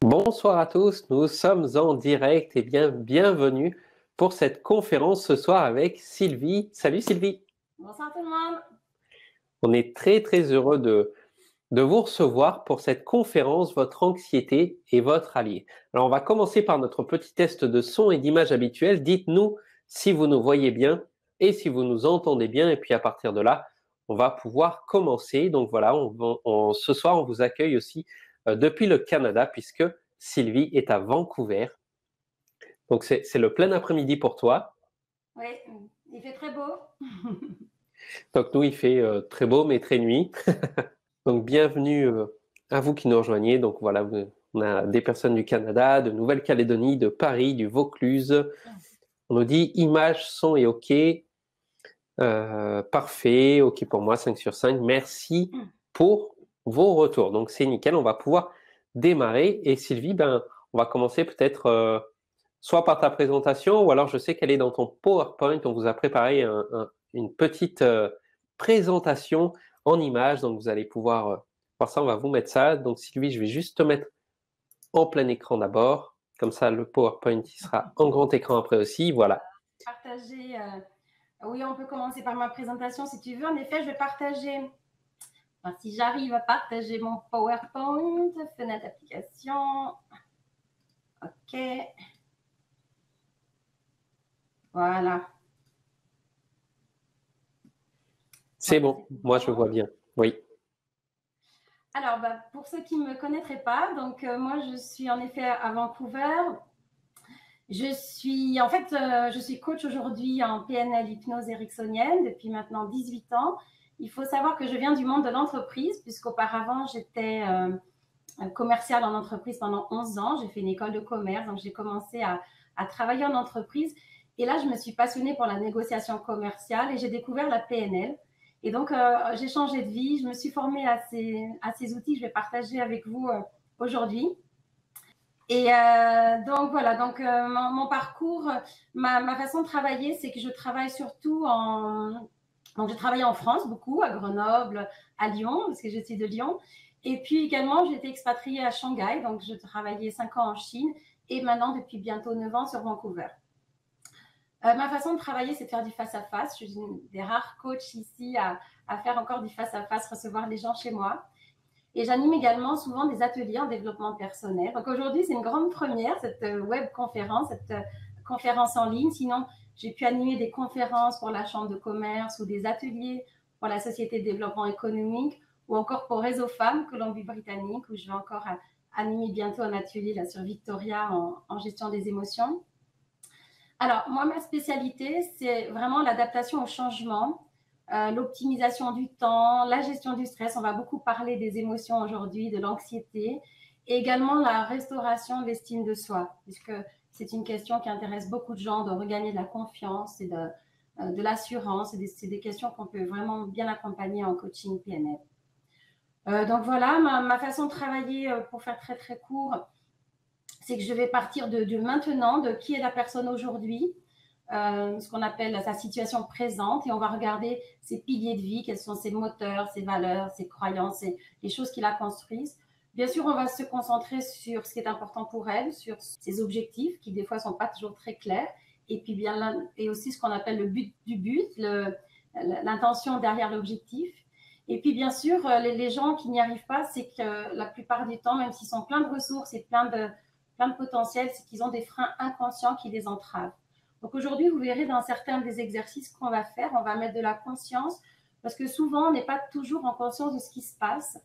Bonsoir à tous, nous sommes en direct et bienvenue pour cette conférence ce soir avec Sylvie. Salut Sylvie. Bonsoir tout le monde. On est très heureux de vous recevoir pour cette conférence, votre anxiété et votre allié. Alors on va commencer par notre petit test de son et d'image habituel. Dites-nous si vous nous voyez bien et si vous nous entendez bien, et puis à partir de là, on va pouvoir commencer. Donc voilà, ce soir on vous accueille aussi depuis le Canada puisque Sylvie est à Vancouver. Donc c'est le plein après-midi pour toi. Oui, il fait très beau. Donc nous, il fait très beau, mais très nuit. Donc bienvenue à vous qui nous rejoignez. Donc voilà, on a des personnes du Canada, de Nouvelle-Calédonie, de Paris, du Vaucluse. On nous dit image, son et OK. Parfait, OK pour moi, 5 sur 5. Merci pour vos retours. Donc c'est nickel, on va pouvoir démarrer. Et Sylvie, on va commencer peut-être soit par ta présentation, ou alors je sais qu'elle est dans ton PowerPoint. On vous a préparé une petite présentation en images, donc vous allez pouvoir voir ça. On va vous mettre ça. Donc Sylvie, je vais juste te mettre en plein écran d'abord. Comme ça, le PowerPoint il sera en grand écran après aussi. Voilà. Partager. Oui, on peut commencer par ma présentation si tu veux. En effet, je vais partager. Enfin, si j'arrive à partager mon PowerPoint, fenêtre d'application. OK. Voilà. C'est bon, moi je vois bien. Oui. Alors, pour ceux qui ne me connaîtraient pas, donc moi je suis en effet à Vancouver. Je suis coach aujourd'hui en PNL hypnose ericksonienne depuis maintenant 18 ans. Il faut savoir que je viens du monde de l'entreprise, puisqu'auparavant, j'étais commerciale en entreprise pendant 11 ans. J'ai fait une école de commerce, donc j'ai commencé à travailler en entreprise. Et là, je me suis passionnée pour la négociation commerciale et j'ai découvert la PNL. Et donc, j'ai changé de vie. Je me suis formée à ces outils que je vais partager avec vous aujourd'hui. Et donc voilà, donc mon parcours, ma façon de travailler, c'est que je travaille surtout donc je travaille en France beaucoup, à Grenoble, à Lyon, parce que je suis de Lyon. Et puis également, j'ai été expatriée à Shanghai, donc je travaillais 5 ans en Chine et maintenant depuis bientôt 9 ans sur Vancouver. Ma façon de travailler, c'est de faire du face-à-face. Je suis une des rares coachs ici à faire encore du face-à-face, recevoir les gens chez moi. Et j'anime également souvent des ateliers en développement personnel. Donc aujourd'hui, c'est une grande première, cette web conférence, cette conférence en ligne. Sinon, j'ai pu animer des conférences pour la Chambre de commerce ou des ateliers pour la Société de développement économique ou encore pour Réseau Femmes, Colombie-Britannique, où je vais encore animer bientôt un atelier là, sur Victoria en gestion des émotions. Alors, moi, ma spécialité, c'est vraiment l'adaptation au changement, l'optimisation du temps, la gestion du stress. On va beaucoup parler des émotions aujourd'hui, de l'anxiété, et également la restauration de l'estime de soi, puisque c'est une question qui intéresse beaucoup de gens, de regagner de la confiance et de l'assurance. C'est des questions qu'on peut vraiment bien accompagner en coaching PNL. Donc voilà, ma façon de travailler, pour faire très court, c'est que je vais partir de maintenant, de qui est la personne aujourd'hui, ce qu'on appelle sa situation présente, et on va regarder ses piliers de vie, quels sont ses moteurs, ses valeurs, ses croyances, les choses qui la construisent. Bien sûr, on va se concentrer sur ce qui est important pour elle, sur ses objectifs, qui des fois sont pas toujours très clairs, et puis et aussi ce qu'on appelle le but du but, l'intention derrière l'objectif. Et puis bien sûr, les gens qui n'y arrivent pas, c'est que la plupart du temps, même s'ils sont pleins de ressources et plein de potentiel, c'est qu'ils ont des freins inconscients qui les entravent. Donc aujourd'hui, vous verrez dans certains des exercices qu'on va faire, on va mettre de la conscience, parce que souvent, on n'est pas toujours en conscience de ce qui se passe.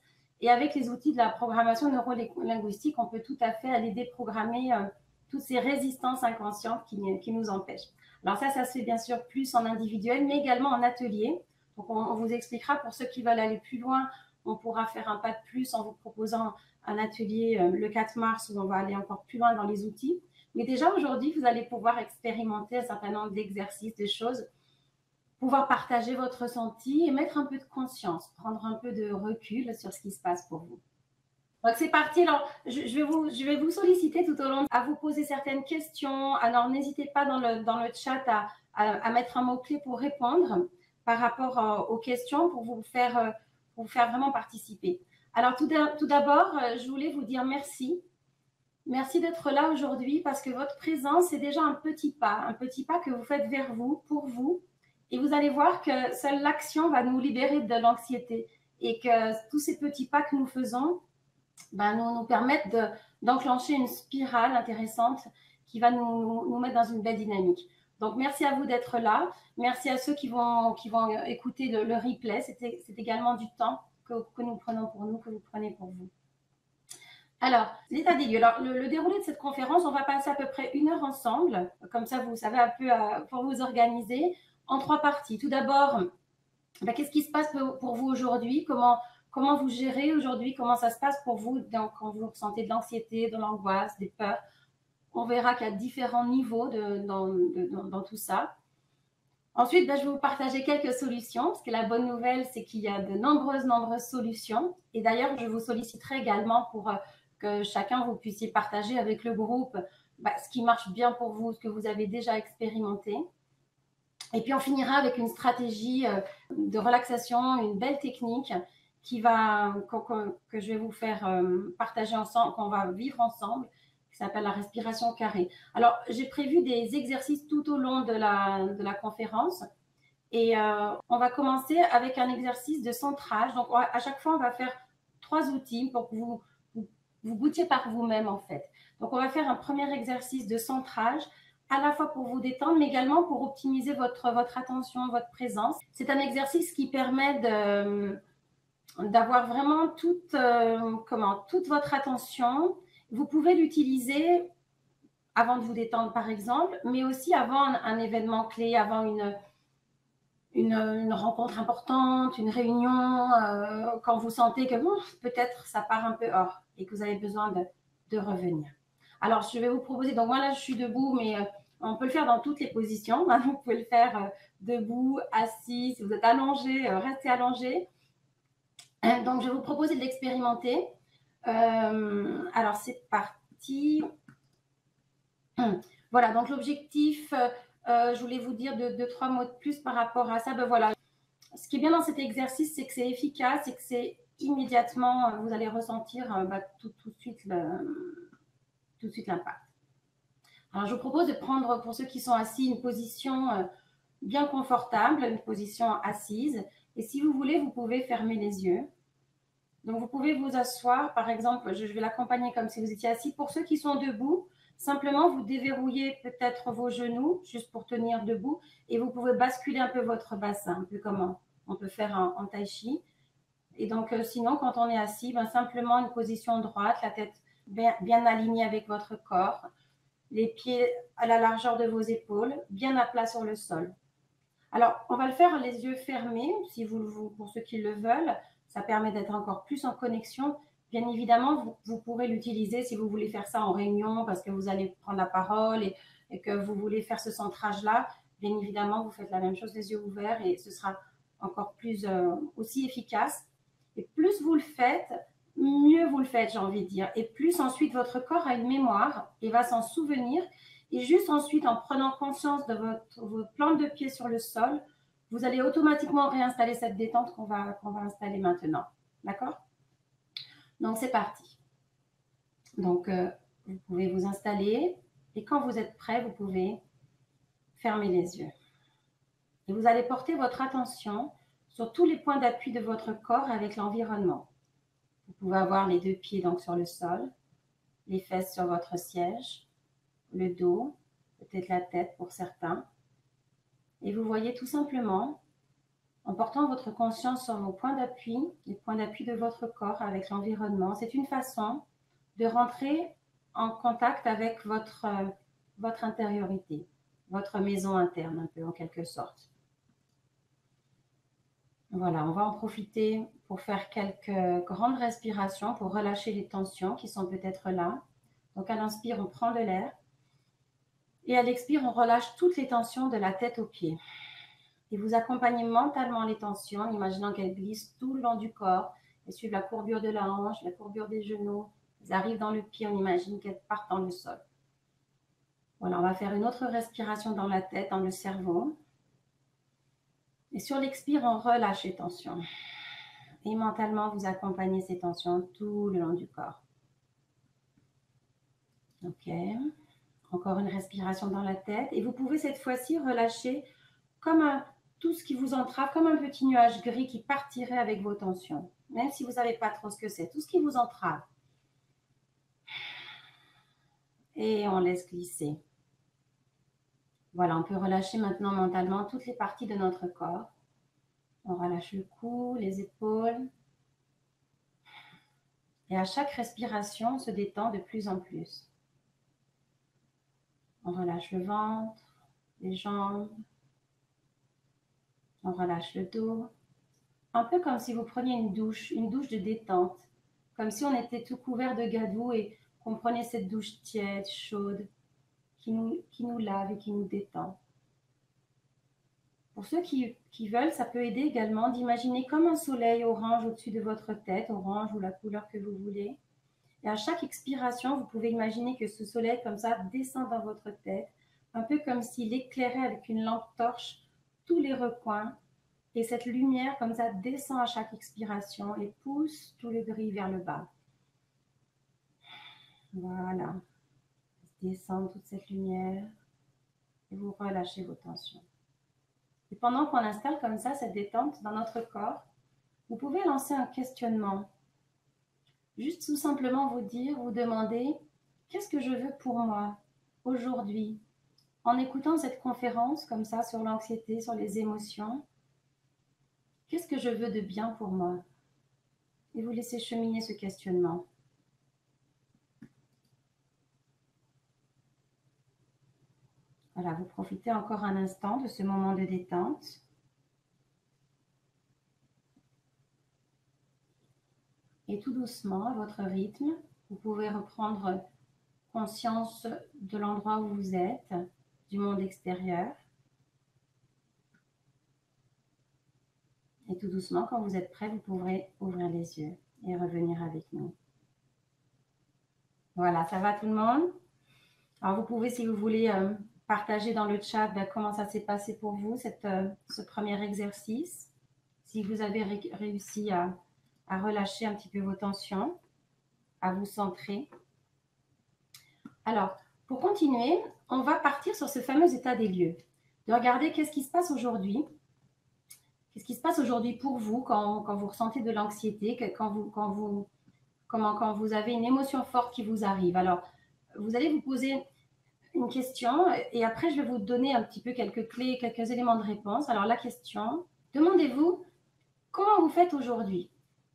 Et avec les outils de la programmation neurolinguistique, on peut tout à fait aller déprogrammer toutes ces résistances inconscientes qui nous empêchent. Alors ça se fait bien sûr plus en individuel, mais également en atelier. Donc on vous expliquera, pour ceux qui veulent aller plus loin, on pourra faire un pas de plus en vous proposant un atelier le 4 mars où on va aller encore plus loin dans les outils. Mais déjà aujourd'hui, vous allez pouvoir expérimenter un certain nombre d'exercices, de choses, pouvoir partager votre ressenti et mettre un peu de conscience, prendre un peu de recul sur ce qui se passe pour vous. Donc c'est parti. Alors, je vais vous solliciter tout au long à vous poser certaines questions. Alors n'hésitez pas dans le chat à mettre un mot-clé pour répondre par rapport aux questions pour vous faire vraiment participer. Alors tout d'abord, je voulais vous dire merci Merci d'être là aujourd'hui parce que votre présence est déjà un petit pas que vous faites vers vous, pour vous. Et vous allez voir que seule l'action va nous libérer de l'anxiété et que tous ces petits pas que nous faisons nous permettent d'enclencher une spirale intéressante qui va nous mettre dans une belle dynamique. Donc, merci à vous d'être là. Merci à ceux qui vont écouter le replay. C'est également du temps que nous prenons pour nous, que vous prenez pour vous. Alors, l'état des lieux. Alors, le déroulé de cette conférence, on va passer à peu près 1 heure ensemble. Comme ça, vous savez un peu pour vous organiser en 3 parties. Tout d'abord, qu'est-ce qui se passe pour vous aujourd'hui? Comment vous gérez aujourd'hui? Comment ça se passe pour vous quand vous ressentez de l'anxiété, de l'angoisse, des peurs? On verra qu'il y a différents niveaux dans tout ça. Ensuite, je vais vous partager quelques solutions, parce que la bonne nouvelle, c'est qu'il y a de nombreuses solutions. Et d'ailleurs, je vous solliciterai également pour que chacun vous puissiez partager avec le groupe ce qui marche bien pour vous, ce que vous avez déjà expérimenté. Et puis, on finira avec une stratégie de relaxation, une belle technique que je vais vous faire partager ensemble, qu'on va vivre ensemble, qui s'appelle la respiration carrée. Alors, j'ai prévu des exercices tout au long de la conférence. Et on va commencer avec un exercice de centrage. Donc, à chaque fois, on va faire 3 outils pour que vous goûtiez par vous-même, en fait. Donc, on va faire un premier exercice de centrage, à la fois pour vous détendre, mais également pour optimiser votre attention, votre présence. C'est un exercice qui permet d'avoir vraiment toute votre attention. Vous pouvez l'utiliser avant de vous détendre, par exemple, mais aussi avant un événement clé, avant une rencontre importante, une réunion, quand vous sentez que peut-être ça part un peu hors et que vous avez besoin de revenir. Alors, je vais vous proposer, donc moi là, je suis debout, mais on peut le faire dans toutes les positions. Vous pouvez le faire debout, assis, si vous êtes allongé, restez allongé. Donc, je vais vous proposer de l'expérimenter. Alors, c'est parti. Voilà, donc l'objectif, je voulais vous dire 2-3 mots de plus par rapport à ça. Voilà. Ce qui est bien dans cet exercice, c'est que c'est efficace et que c'est immédiatement, vous allez ressentir tout de suite l'impact. Alors, je vous propose de prendre, pour ceux qui sont assis, une position bien confortable, une position assise. Et si vous voulez, vous pouvez fermer les yeux. Donc, vous pouvez vous asseoir, par exemple, je vais l'accompagner comme si vous étiez assis. Pour ceux qui sont debout, simplement, vous déverrouillez peut-être vos genoux, juste pour tenir debout, et vous pouvez basculer un peu votre bassin, un peu comme on peut faire en tai chi. Et donc, sinon, quand on est assis, simplement une position droite, la tête bien alignée avec votre corps, les pieds à la largeur de vos épaules, bien à plat sur le sol. Alors, on va le faire les yeux fermés, pour ceux qui le veulent. Ça permet d'être encore plus en connexion. Bien évidemment, vous pourrez l'utiliser si vous voulez faire ça en réunion parce que vous allez prendre la parole et que vous voulez faire ce centrage-là. Bien évidemment, vous faites la même chose les yeux ouverts et ce sera encore plus aussi efficace. Et plus vous le faites, mieux vous le faites, j'ai envie de dire. Et plus ensuite, votre corps a une mémoire et va s'en souvenir. Et juste ensuite, en prenant conscience de votre plante de pied sur le sol, vous allez automatiquement réinstaller cette détente qu'on va installer maintenant. D'accord? Donc, c'est parti. Donc, vous pouvez vous installer. Et quand vous êtes prêt, vous pouvez fermer les yeux. Et vous allez porter votre attention sur tous les points d'appui de votre corps avec l'environnement. Vous pouvez avoir les 2 pieds donc sur le sol, les fesses sur votre siège, le dos, peut-être la tête pour certains. Et vous voyez tout simplement, en portant votre conscience sur vos points d'appui, les points d'appui de votre corps avec l'environnement, c'est une façon de rentrer en contact avec votre intériorité, votre maison interne un peu en quelque sorte. Voilà, on va en profiter pour faire quelques grandes respirations pour relâcher les tensions qui sont peut-être là. Donc à l'inspire, on prend de l'air. Et à l'expire, on relâche toutes les tensions de la tête aux pieds. Et vous accompagnez mentalement les tensions, imaginant qu'elles glissent tout le long du corps. Elles suivent la courbure de la hanche, la courbure des genoux. Elles arrivent dans le pied, on imagine qu'elles partent dans le sol. Voilà, on va faire une autre respiration dans la tête, dans le cerveau. Et sur l'expire, on relâche les tensions. Et mentalement, vous accompagnez ces tensions tout le long du corps. Ok. Encore une respiration dans la tête. Et vous pouvez cette fois-ci relâcher comme tout ce qui vous entrave, comme un petit nuage gris qui partirait avec vos tensions. Même si vous ne savez pas trop ce que c'est. Tout ce qui vous entrave. Et on laisse glisser. Voilà, on peut relâcher maintenant mentalement toutes les parties de notre corps. On relâche le cou, les épaules. Et à chaque respiration, on se détend de plus en plus. On relâche le ventre, les jambes. On relâche le dos. Un peu comme si vous preniez une douche de détente. Comme si on était tout couvert de gadou et qu'on prenait cette douche tiède, chaude, qui nous lave et qui nous détend. Pour ceux qui veulent, ça peut aider également d'imaginer comme un soleil orange au-dessus de votre tête, orange ou la couleur que vous voulez. Et à chaque expiration, vous pouvez imaginer que ce soleil comme ça descend dans votre tête, un peu comme s'il éclairait avec une lampe torche tous les recoins. Et cette lumière comme ça descend à chaque expiration et pousse tout le gris vers le bas. Voilà. Descend toute cette lumière et vous relâchez vos tensions. Et pendant qu'on installe comme ça cette détente dans notre corps, vous pouvez lancer un questionnement. Juste tout simplement vous dire, vous demander, qu'est-ce que je veux pour moi aujourd'hui? En écoutant cette conférence comme ça sur l'anxiété, sur les émotions, qu'est-ce que je veux de bien pour moi? Et vous laissez cheminer ce questionnement. Voilà, vous profitez encore un instant de ce moment de détente. Et tout doucement, à votre rythme, vous pouvez reprendre conscience de l'endroit où vous êtes, du monde extérieur. Et tout doucement, quand vous êtes prêt, vous pourrez ouvrir les yeux et revenir avec nous. Voilà, ça va tout le monde? Alors vous pouvez, si vous voulez, partager dans le chat comment ça s'est passé pour vous, ce premier exercice. Si vous avez réussi à relâcher un petit peu vos tensions, à vous centrer. Alors, pour continuer, on va partir sur ce fameux état des lieux. De regarder qu'est-ce qui se passe aujourd'hui. Qu'est-ce qui se passe aujourd'hui pour vous quand vous ressentez de l'anxiété, quand vous avez une émotion forte qui vous arrive. Alors, vous allez vous poser une question et après, je vais vous donner un petit peu quelques clés, quelques éléments de réponse. Alors, la question, demandez-vous comment vous faites aujourd'hui?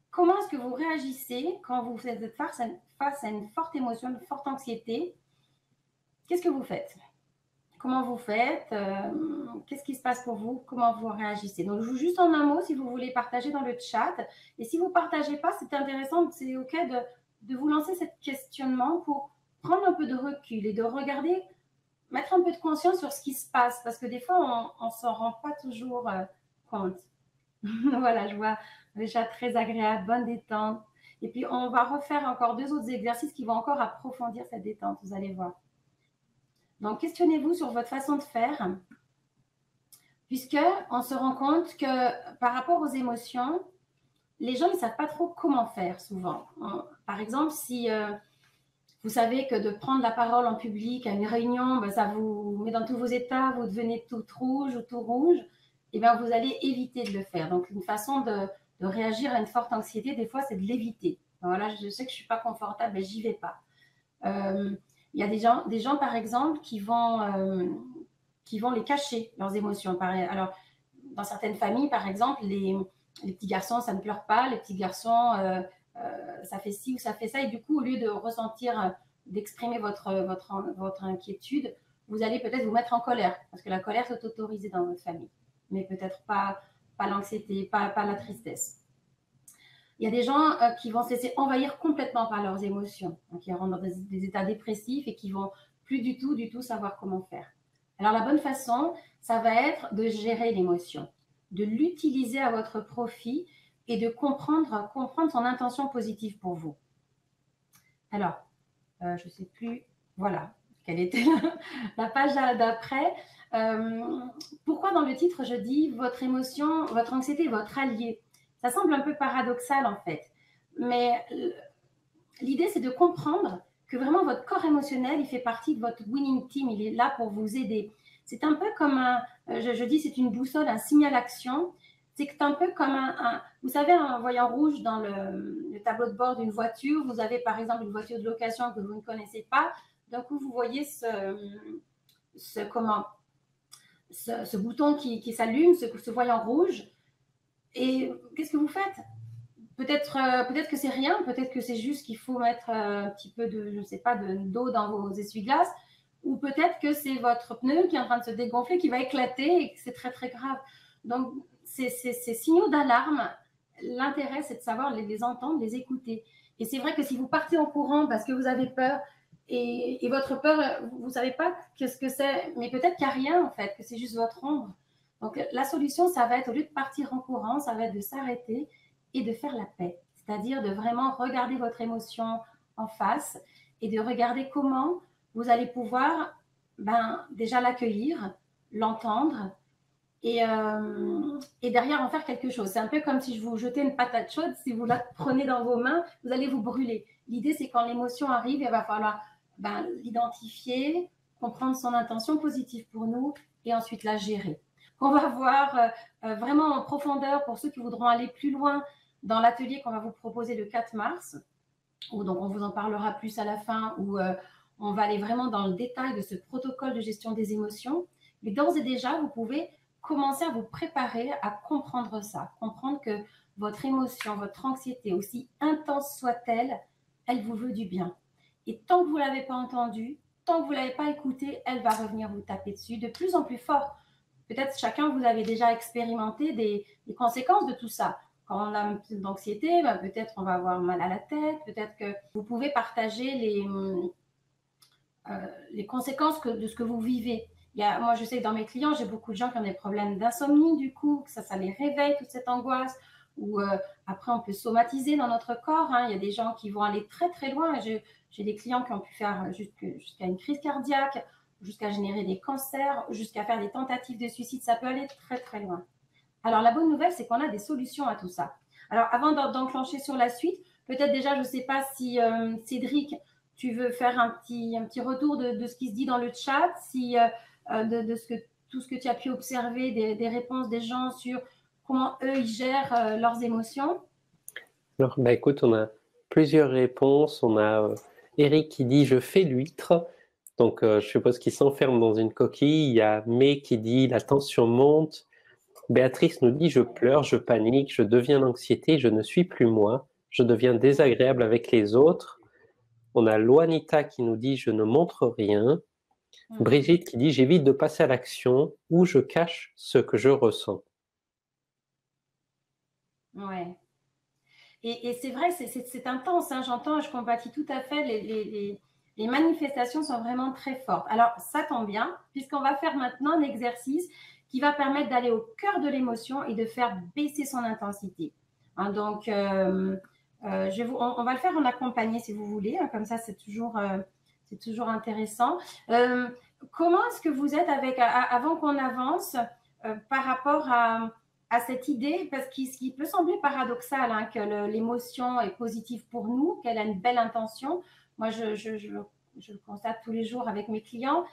Comment est-ce que vous réagissez quand vous êtes face à une forte émotion, une forte anxiété? Qu'est-ce que vous faites? Comment vous faites? Qu'est-ce qui se passe pour vous? Comment vous réagissez? Donc, je vous juste en un mot si vous voulez partager dans le chat. Et si vous ne partagez pas, c'est intéressant, c'est OK de vous lancer ce questionnement pour prendre un peu de recul et de regarder, mettre un peu de conscience sur ce qui se passe. Parce que des fois, on ne s'en rend pas toujours compte. Voilà, je vois déjà très agréable, bonne détente. Et puis, on va refaire encore 2 autres exercices qui vont encore approfondir cette détente, vous allez voir. Donc, questionnez-vous sur votre façon de faire, puisqu'on se rend compte que par rapport aux émotions, les gens ne savent pas trop comment faire souvent. Par exemple, si vous savez que de prendre la parole en public à une réunion, ça vous met dans tous vos états, vous devenez toute rouge ou tout rouge, et bien vous allez éviter de le faire. Donc, une façon de réagir à une forte anxiété, des fois, c'est de l'éviter. Voilà, je sais que je ne suis pas confortable, mais j'y vais pas. Il y a des gens, par exemple, qui vont les cacher, leurs émotions. Alors, dans certaines familles, par exemple, les petits garçons, ça ne pleure pas. Les petits garçons, ça fait ci ou ça fait ça. Et du coup, au lieu de ressentir, d'exprimer votre inquiétude, vous allez peut-être vous mettre en colère. Parce que la colère, c'est autorisé dans votre famille. Mais peut-être pas l'anxiété, pas la tristesse. Il y a des gens qui vont se laisser envahir complètement par leurs émotions, qui rentrent dans des états dépressifs et qui vont plus du tout savoir comment faire. Alors, la bonne façon, ça va être de gérer l'émotion, de l'utiliser à votre profit et de comprendre son intention positive pour vous. Alors, je ne sais plus, voilà, quelle était la page d'après. Pourquoi dans le titre, je dis votre émotion, votre anxiété est votre allié? Ça semble un peu paradoxal en fait, mais l'idée c'est de comprendre que vraiment votre corps émotionnel, il fait partie de votre winning team, il est là pour vous aider. C'est un peu comme je dis, c'est une boussole, un signal action. C'est un peu comme vous savez, un voyant rouge dans le tableau de bord d'une voiture. Vous avez par exemple une voiture de location que vous ne connaissez pas. D'un coup, vous voyez ce bouton qui s'allume, ce voyant rouge. Et qu'est-ce que vous faites? Peut-être que c'est rien, peut-être que c'est juste qu'il faut mettre un petit peu de, je ne sais pas, d'eau dans vos essuie-glaces, ou peut-être que c'est votre pneu qui est en train de se dégonfler, qui va éclater et que c'est très très grave. Donc, ces signaux d'alarme, l'intérêt c'est de savoir les entendre, les écouter. Et c'est vrai que si vous partez en courant parce que vous avez peur, et votre peur, vous ne savez pas ce que c'est, mais peut-être qu'il n'y a rien en fait, que c'est juste votre ombre. Donc la solution, ça va être, au lieu de partir en courant, ça va être de s'arrêter et de faire la paix. C'est-à-dire de vraiment regarder votre émotion en face et de regarder comment vous allez pouvoir déjà l'accueillir, l'entendre et derrière en faire quelque chose. C'est un peu comme si je vous jetais une patate chaude, si vous la prenez dans vos mains, vous allez vous brûler. L'idée, c'est quand l'émotion arrive, il va falloir l'identifier, comprendre son intention positive pour nous et ensuite la gérer. On va voir vraiment en profondeur pour ceux qui voudront aller plus loin dans l'atelier qu'on va vous proposer le 4 mars, où donc on vous en parlera plus à la fin, où on va aller vraiment dans le détail de ce protocole de gestion des émotions. Mais d'ores et déjà, vous pouvez commencer à vous préparer à comprendre ça, comprendre que votre émotion, votre anxiété, aussi intense soit-elle, elle vous veut du bien. Et tant que vous ne l'avez pas entendue, tant que vous ne l'avez pas écoutée, elle va revenir vous taper dessus de plus en plus fort. Peut-être chacun, vous avez déjà expérimenté des conséquences de tout ça. Quand on a un peu d'anxiété, peut-être on va avoir mal à la tête, peut-être que vous pouvez partager les conséquences de ce que vous vivez. Moi, je sais que dans mes clients, j'ai beaucoup de gens qui ont des problèmes d'insomnie, du coup, que ça les réveille, toute cette angoisse. Ou après, on peut somatiser dans notre corps. Il y a des gens qui vont aller très, très loin. J'ai des clients qui ont pu faire jusqu'à une crise cardiaque, jusqu'à générer des cancers, jusqu'à faire des tentatives de suicide. Ça peut aller très, très loin. Alors, la bonne nouvelle, c'est qu'on a des solutions à tout ça. Alors, avant d'enclencher sur la suite, peut-être déjà, je ne sais pas si Cédric, tu veux faire un petit retour de ce qui se dit dans le chat, tout ce que tu as pu observer, des réponses des gens sur comment eux, ils gèrent leurs émotions. Alors, écoute, on a plusieurs réponses. On a Eric qui dit « Je fais l'huître ». Donc, je suppose qu'il s'enferme dans une coquille. Il y a May qui dit « La tension monte ». Béatrice nous dit « Je pleure, je panique, je deviens l'anxiété, je ne suis plus moi, je deviens désagréable avec les autres ». On a Loanita qui nous dit « Je ne montre rien ». Brigitte qui dit « J'évite de passer à l'action ou je cache ce que je ressens ». Ouais. Et c'est vrai, c'est intense, hein, j'entends, je compatis tout à fait, les manifestations sont vraiment très fortes. Alors, ça tombe bien, puisqu'on va faire maintenant un exercice qui va permettre d'aller au cœur de l'émotion et de faire baisser son intensité. Hein, donc, on va le faire en accompagné si vous voulez, hein, comme ça c'est toujours intéressant. Comment est-ce que vous êtes avant qu'on avance par rapport à cette idée, parce qu'il peut sembler paradoxal que l'émotion est positive pour nous, qu'elle a une belle intention. Moi, je le constate tous les jours avec mes clients.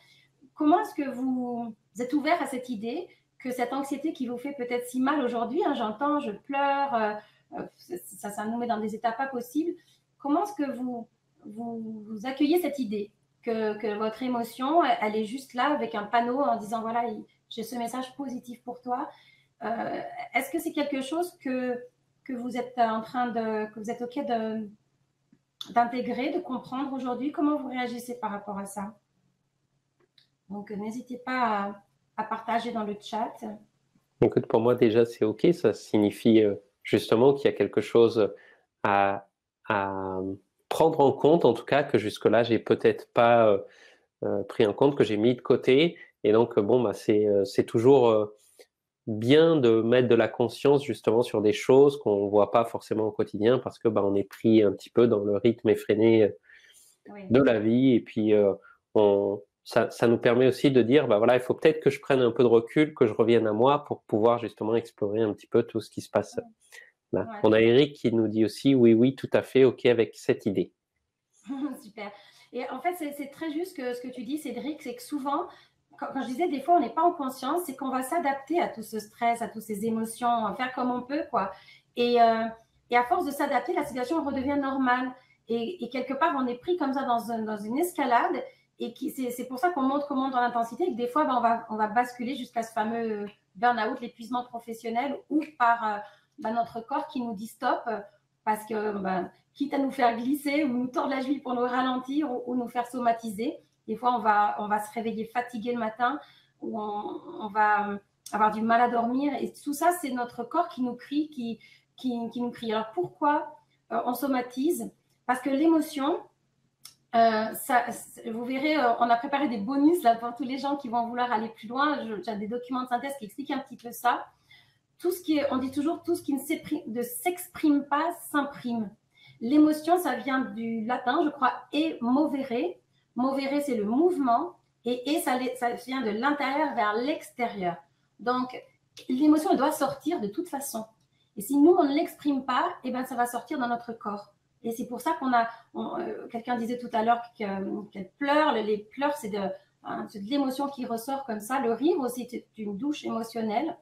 Comment est-ce que vous êtes ouvert à cette idée que cette anxiété qui vous fait peut-être si mal aujourd'hui, j'entends, je pleure, ça nous met dans des états pas possibles. Comment est-ce que vous accueillez cette idée que votre émotion, elle est juste là avec un panneau en disant voilà, j'ai ce message positif pour toi. Est-ce que c'est quelque chose que vous êtes que vous êtes OK d'intégrer, de comprendre aujourd'hui? Comment vous réagissez par rapport à ça? Donc, n'hésitez pas à partager dans le chat. Écoute, pour moi, déjà, c'est OK. Ça signifie justement qu'il y a quelque chose à prendre en compte, en tout cas, que jusque-là, j'ai peut-être pas pris en compte, que j'ai mis de côté. Et donc, c'est toujours bien de mettre de la conscience justement sur des choses qu'on voit pas forcément au quotidien parce que on est pris un petit peu dans le rythme effréné de la vie. Et puis, ça nous permet aussi de dire, voilà, il faut peut-être que je prenne un peu de recul, que je revienne à moi pour pouvoir justement explorer un petit peu tout ce qui se passe là. Ouais. On a Eric qui nous dit aussi, oui, tout à fait, OK avec cette idée. Super. Et en fait, c'est très juste ce que tu dis, Cédric, c'est que souvent, quand je disais des fois, on n'est pas en conscience, c'est qu'on va s'adapter à tout ce stress, à toutes ces émotions, faire comme on peut, quoi. Et à force de s'adapter, la situation redevient normale. Et quelque part, on est pris comme ça dans une escalade. Et c'est pour ça qu'on monte dans l'intensité. Et que des fois, on va basculer jusqu'à ce fameux burn-out, l'épuisement professionnel, ou par notre corps qui nous dit stop, parce que quitte à nous faire glisser ou nous tordre la cheville pour nous ralentir ou nous faire somatiser. Des fois, on va se réveiller fatigué le matin ou on va avoir du mal à dormir. Et tout ça, c'est notre corps qui nous crie, qui nous crie. Alors, pourquoi on somatise? Parce que l'émotion, vous verrez, on a préparé des bonus là, pour tous les gens qui vont vouloir aller plus loin. J'ai des documents de synthèse qui expliquent un petit peu ça. On dit toujours, tout ce qui ne s'exprime pas s'imprime. L'émotion, ça vient du latin, je crois, et movere. Movere, c'est le mouvement, et ça vient de l'intérieur vers l'extérieur. Donc, l'émotion, elle doit sortir de toute façon. Et si nous, on ne l'exprime pas, eh ben, ça va sortir dans notre corps. Et c'est pour ça quelqu'un disait tout à l'heure qu'elle pleure. Les pleurs, c'est de l'émotion qui ressort comme ça. Le rire aussi, c'est une douche émotionnelle.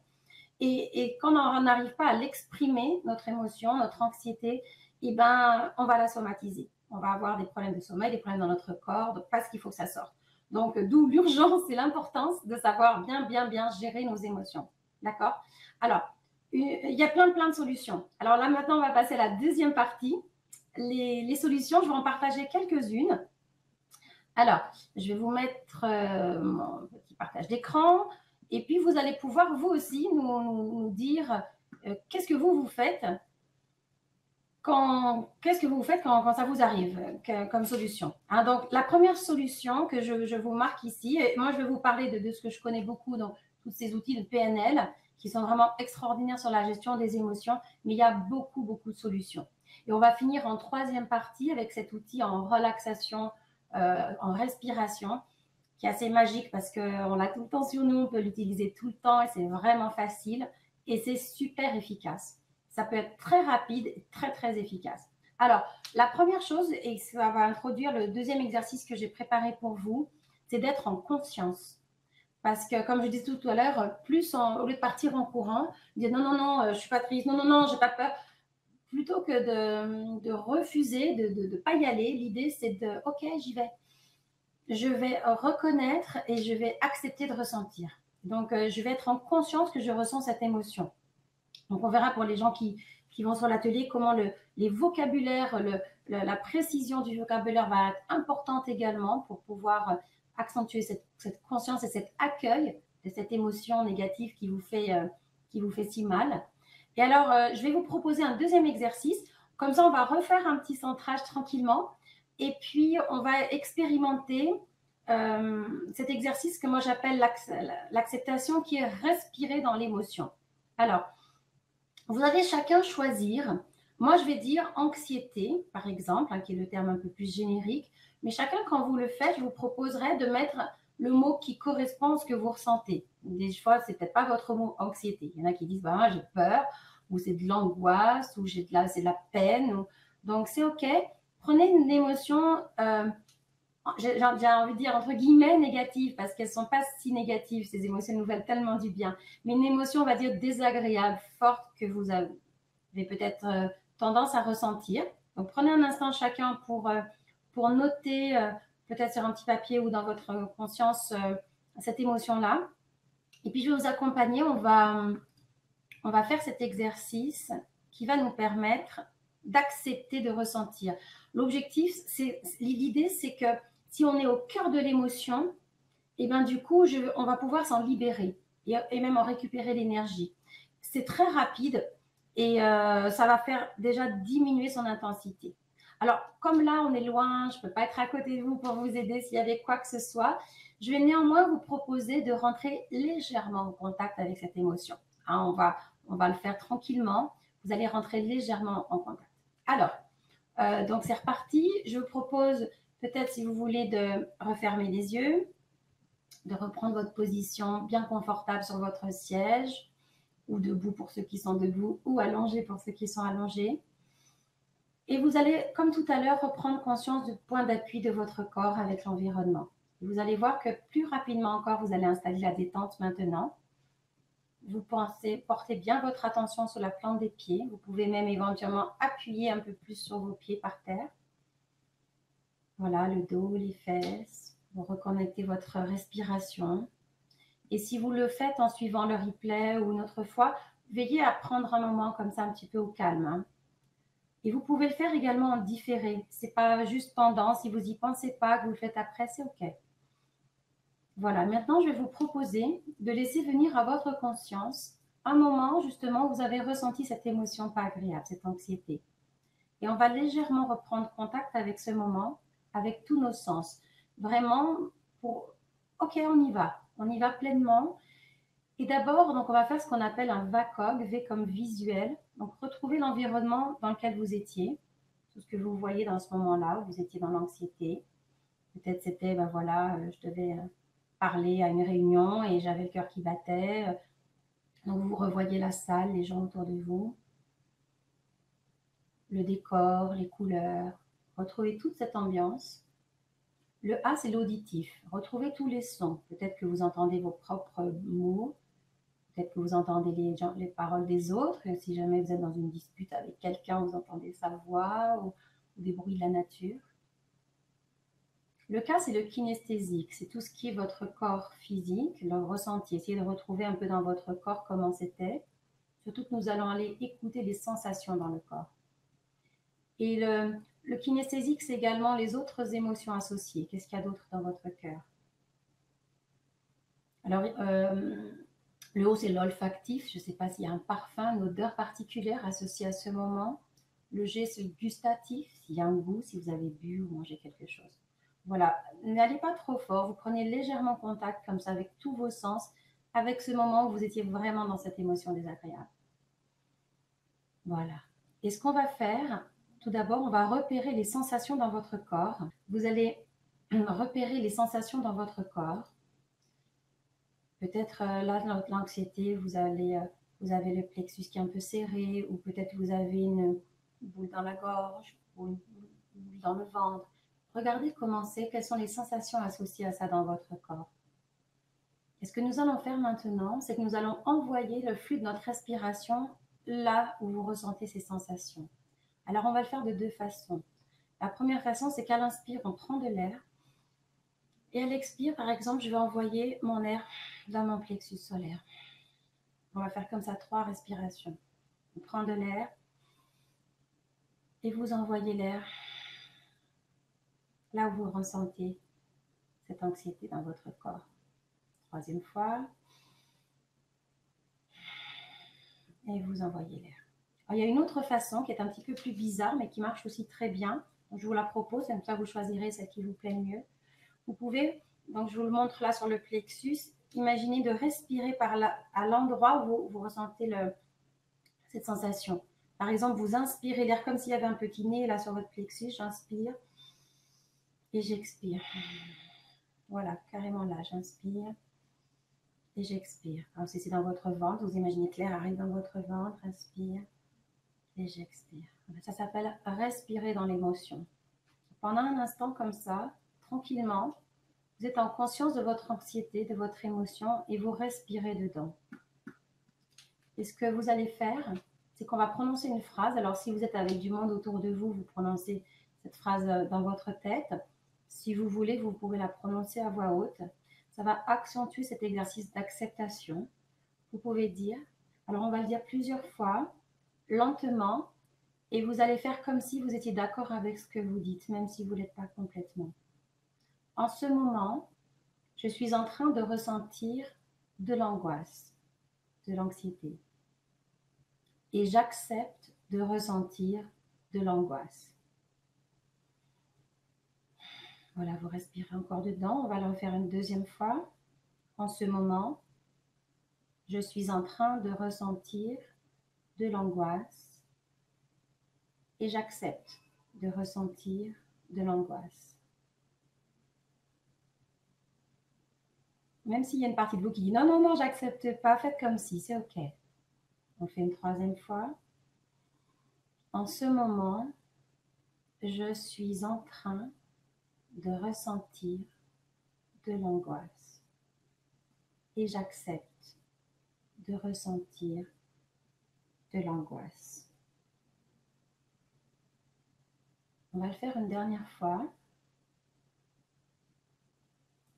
Et quand on n'arrive pas à l'exprimer, notre émotion, notre anxiété, eh ben, on va la somatiser. On va avoir des problèmes de sommeil, des problèmes dans notre corps, donc parce qu'il faut que ça sorte. Donc, d'où l'urgence et l'importance de savoir bien gérer nos émotions. D'accord? Alors, il y a plein de solutions. Alors là, maintenant, on va passer à la deuxième partie. Les solutions, je vais en partager quelques-unes. Alors, je vais vous mettre mon petit partage d'écran. Et puis, vous allez pouvoir, vous aussi, nous dire qu'est-ce que vous faites quand ça vous arrive comme solution. Hein, donc, la première solution que je vous marque ici, et moi, je vais vous parler de ce que je connais beaucoup, donc tous ces outils de PNL qui sont vraiment extraordinaires sur la gestion des émotions, mais il y a beaucoup de solutions. Et on va finir en troisième partie avec cet outil en relaxation, en respiration, qui est assez magique parce qu'on l'a tout le temps sur nous, on peut l'utiliser tout le temps et c'est vraiment facile et c'est super efficace. Ça peut être très rapide et très efficace. Alors, la première chose, et ça va introduire le deuxième exercice que j'ai préparé pour vous, c'est d'être en conscience. Parce que, comme je disais tout à l'heure, au lieu de partir en courant, dire non, je suis pas triste, non, j'ai pas peur, plutôt que de refuser, de ne pas y aller, l'idée c'est ok, j'y vais. Je vais reconnaître et je vais accepter de ressentir. Donc, je vais être en conscience que je ressens cette émotion. Donc, on verra pour les gens qui vont sur l'atelier comment les vocabulaires, la précision du vocabulaire va être importante également pour pouvoir accentuer cette conscience et cet accueil de cette émotion négative qui vous fait si mal. Et alors, je vais vous proposer un deuxième exercice. Comme ça, on va refaire un petit centrage tranquillement. Et puis, on va expérimenter cet exercice que moi j'appelle l'acceptation, qui est respirer dans l'émotion. Alors, vous allez chacun choisir. Moi, je vais dire anxiété, par exemple, qui est le terme un peu plus générique. Mais chacun, quand vous le faites, je vous proposerai de mettre le mot qui correspond à ce que vous ressentez. Des fois, c'est peut-être pas votre mot anxiété. Il y en a qui disent j'ai peur, ou c'est de l'angoisse, ou c'est de la peine. Donc, c'est OK. Prenez une émotion, j'ai envie de dire entre guillemets négative, parce qu'elles ne sont pas si négatives, ces émotions nous veulent tellement du bien. Mais une émotion, on va dire, désagréable, forte, que vous avez peut-être tendance à ressentir. Donc, prenez un instant chacun pour noter, peut-être sur un petit papier ou dans votre conscience, cette émotion-là. Et puis, je vais vous accompagner. On va faire cet exercice qui va nous permettre d'accepter de ressentir. L'objectif, l'idée, c'est que si on est au cœur de l'émotion, et ben du coup, on va pouvoir s'en libérer et même en récupérer l'énergie. C'est très rapide et ça va faire déjà diminuer son intensité. Alors, comme là, on est loin, je ne peux pas être à côté de vous pour vous aider s'il y avait quoi que ce soit, je vais néanmoins vous proposer de rentrer légèrement en contact avec cette émotion. Hein, on va le faire tranquillement. Vous allez rentrer légèrement en contact. Alors, donc c'est reparti. Je vous propose peut-être, si vous voulez, de refermer les yeux, de reprendre votre position bien confortable sur votre siège, ou debout pour ceux qui sont debout, ou allongé pour ceux qui sont allongés. Et vous allez, comme tout à l'heure, reprendre conscience du point d'appui de votre corps avec l'environnement. Vous allez voir que plus rapidement encore, vous allez installer la détente maintenant. Vous portez bien votre attention sur la plante des pieds. Vous pouvez même éventuellement appuyer un peu plus sur vos pieds par terre. Voilà, le dos, les fesses. Vous reconnectez votre respiration. Et si vous le faites en suivant le replay ou une autre fois, veillez à prendre un moment comme ça un petit peu au calme. Hein. Et vous pouvez le faire également en différé. Ce n'est pas juste pendant. Si vous n'y pensez pas, que vous le faites après, c'est OK. Voilà, maintenant je vais vous proposer de laisser venir à votre conscience un moment justement où vous avez ressenti cette émotion pas agréable, cette anxiété. Et on va légèrement reprendre contact avec ce moment, avec tous nos sens. Vraiment, OK, on y va pleinement. Et d'abord, donc on va faire ce qu'on appelle un VACOG, V comme visuel. Donc retrouver l'environnement dans lequel vous étiez, tout ce que vous voyez dans ce moment-là, où vous étiez dans l'anxiété. Peut-être c'était, ben voilà, je devais parler à une réunion et j'avais le cœur qui battait. Donc vous revoyez la salle, les gens autour de vous, le décor, les couleurs. Retrouvez toute cette ambiance. Le A, c'est l'auditif. Retrouvez tous les sons. Peut-être que vous entendez vos propres mots. Peut-être que vous entendez les paroles des autres. Si jamais vous êtes dans une dispute avec quelqu'un, vous entendez sa voix ou des bruits de la nature. Le K, c'est le kinesthésique. C'est tout ce qui est votre corps physique, le ressenti. Essayez de retrouver un peu dans votre corps comment c'était. Surtout que nous allons aller écouter les sensations dans le corps. Et le kinesthésique, c'est également les autres émotions associées. Qu'est-ce qu'il y a d'autre dans votre cœur? Alors, le haut, c'est l'olfactif. Je ne sais pas s'il y a un parfum, une odeur particulière associée à ce moment. Le G, c'est le gustatif, s'il y a un goût, si vous avez bu ou mangé quelque chose. Voilà, n'allez pas trop fort. Vous prenez légèrement contact comme ça avec tous vos sens, avec ce moment où vous étiez vraiment dans cette émotion désagréable. Voilà. Et ce qu'on va faire, tout d'abord, on va repérer les sensations dans votre corps. Vous allez repérer les sensations dans votre corps. Peut-être là, l'anxiété, vous avez le plexus qui est un peu serré, ou peut-être vous avez une boule dans la gorge, ou une boule dans le ventre. Regardez comment c'est, quelles sont les sensations associées à ça dans votre corps. Et ce que nous allons faire maintenant, c'est que nous allons envoyer le flux de notre respiration là où vous ressentez ces sensations. Alors, on va le faire de deux façons. La première façon, c'est qu'à l'inspire, on prend de l'air. Et à l'expire, par exemple, je vais envoyer mon air dans mon plexus solaire. On va faire comme ça 3 respirations. On prend de l'air et vous envoyez l'air là où vous ressentez cette anxiété dans votre corps. 3e fois. Et vous envoyez l'air. Alors, il y a une autre façon qui est un petit peu plus bizarre, mais qui marche aussi très bien. Donc, je vous la propose, comme ça vous choisirez celle qui vous plaît le mieux. Vous pouvez, donc je vous le montre là sur le plexus, imaginez de respirer par là, à l'endroit où vous ressentez cette sensation. Par exemple, vous inspirez l'air comme s'il y avait un petit nez là sur votre plexus. J'inspire et j'expire. Voilà, carrément là, j'inspire et j'expire. Alors, si c'est dans votre ventre, vous imaginez que l'air arrive dans votre ventre, inspire et j'expire. Ça s'appelle respirer dans l'émotion. Pendant un instant comme ça, tranquillement, vous êtes en conscience de votre anxiété, de votre émotion et vous respirez dedans. Et ce que vous allez faire, c'est qu'on va prononcer une phrase. Alors, si vous êtes avec du monde autour de vous, vous prononcez cette phrase dans votre tête. Si vous voulez, vous pouvez la prononcer à voix haute. Ça va accentuer cet exercice d'acceptation. Vous pouvez dire, alors on va le dire plusieurs fois, lentement, et vous allez faire comme si vous étiez d'accord avec ce que vous dites, même si vous ne l'êtes pas complètement. En ce moment, je suis en train de ressentir de l'angoisse, de l'anxiété. Et j'accepte de ressentir de l'angoisse. Voilà, vous respirez encore dedans. On va le refaire une deuxième fois. En ce moment, je suis en train de ressentir de l'angoisse. Et j'accepte de ressentir de l'angoisse. Même s'il y a une partie de vous qui dit non, non, non, j'accepte pas, faites comme si, c'est OK. On fait une 3e fois. En ce moment, je suis en train de ressentir de l'angoisse et j'accepte de ressentir de l'angoisse. On va le faire une dernière fois.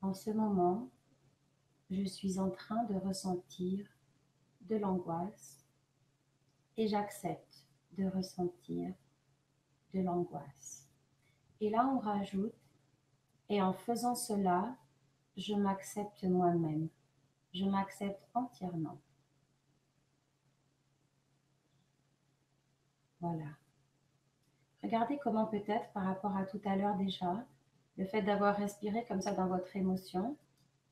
En ce moment, je suis en train de ressentir de l'angoisse et j'accepte de ressentir de l'angoisse. Et là, on rajoute, et en faisant cela, je m'accepte moi-même. Je m'accepte entièrement. Voilà. Regardez comment peut-être, par rapport à tout à l'heure déjà, le fait d'avoir respiré comme ça dans votre émotion,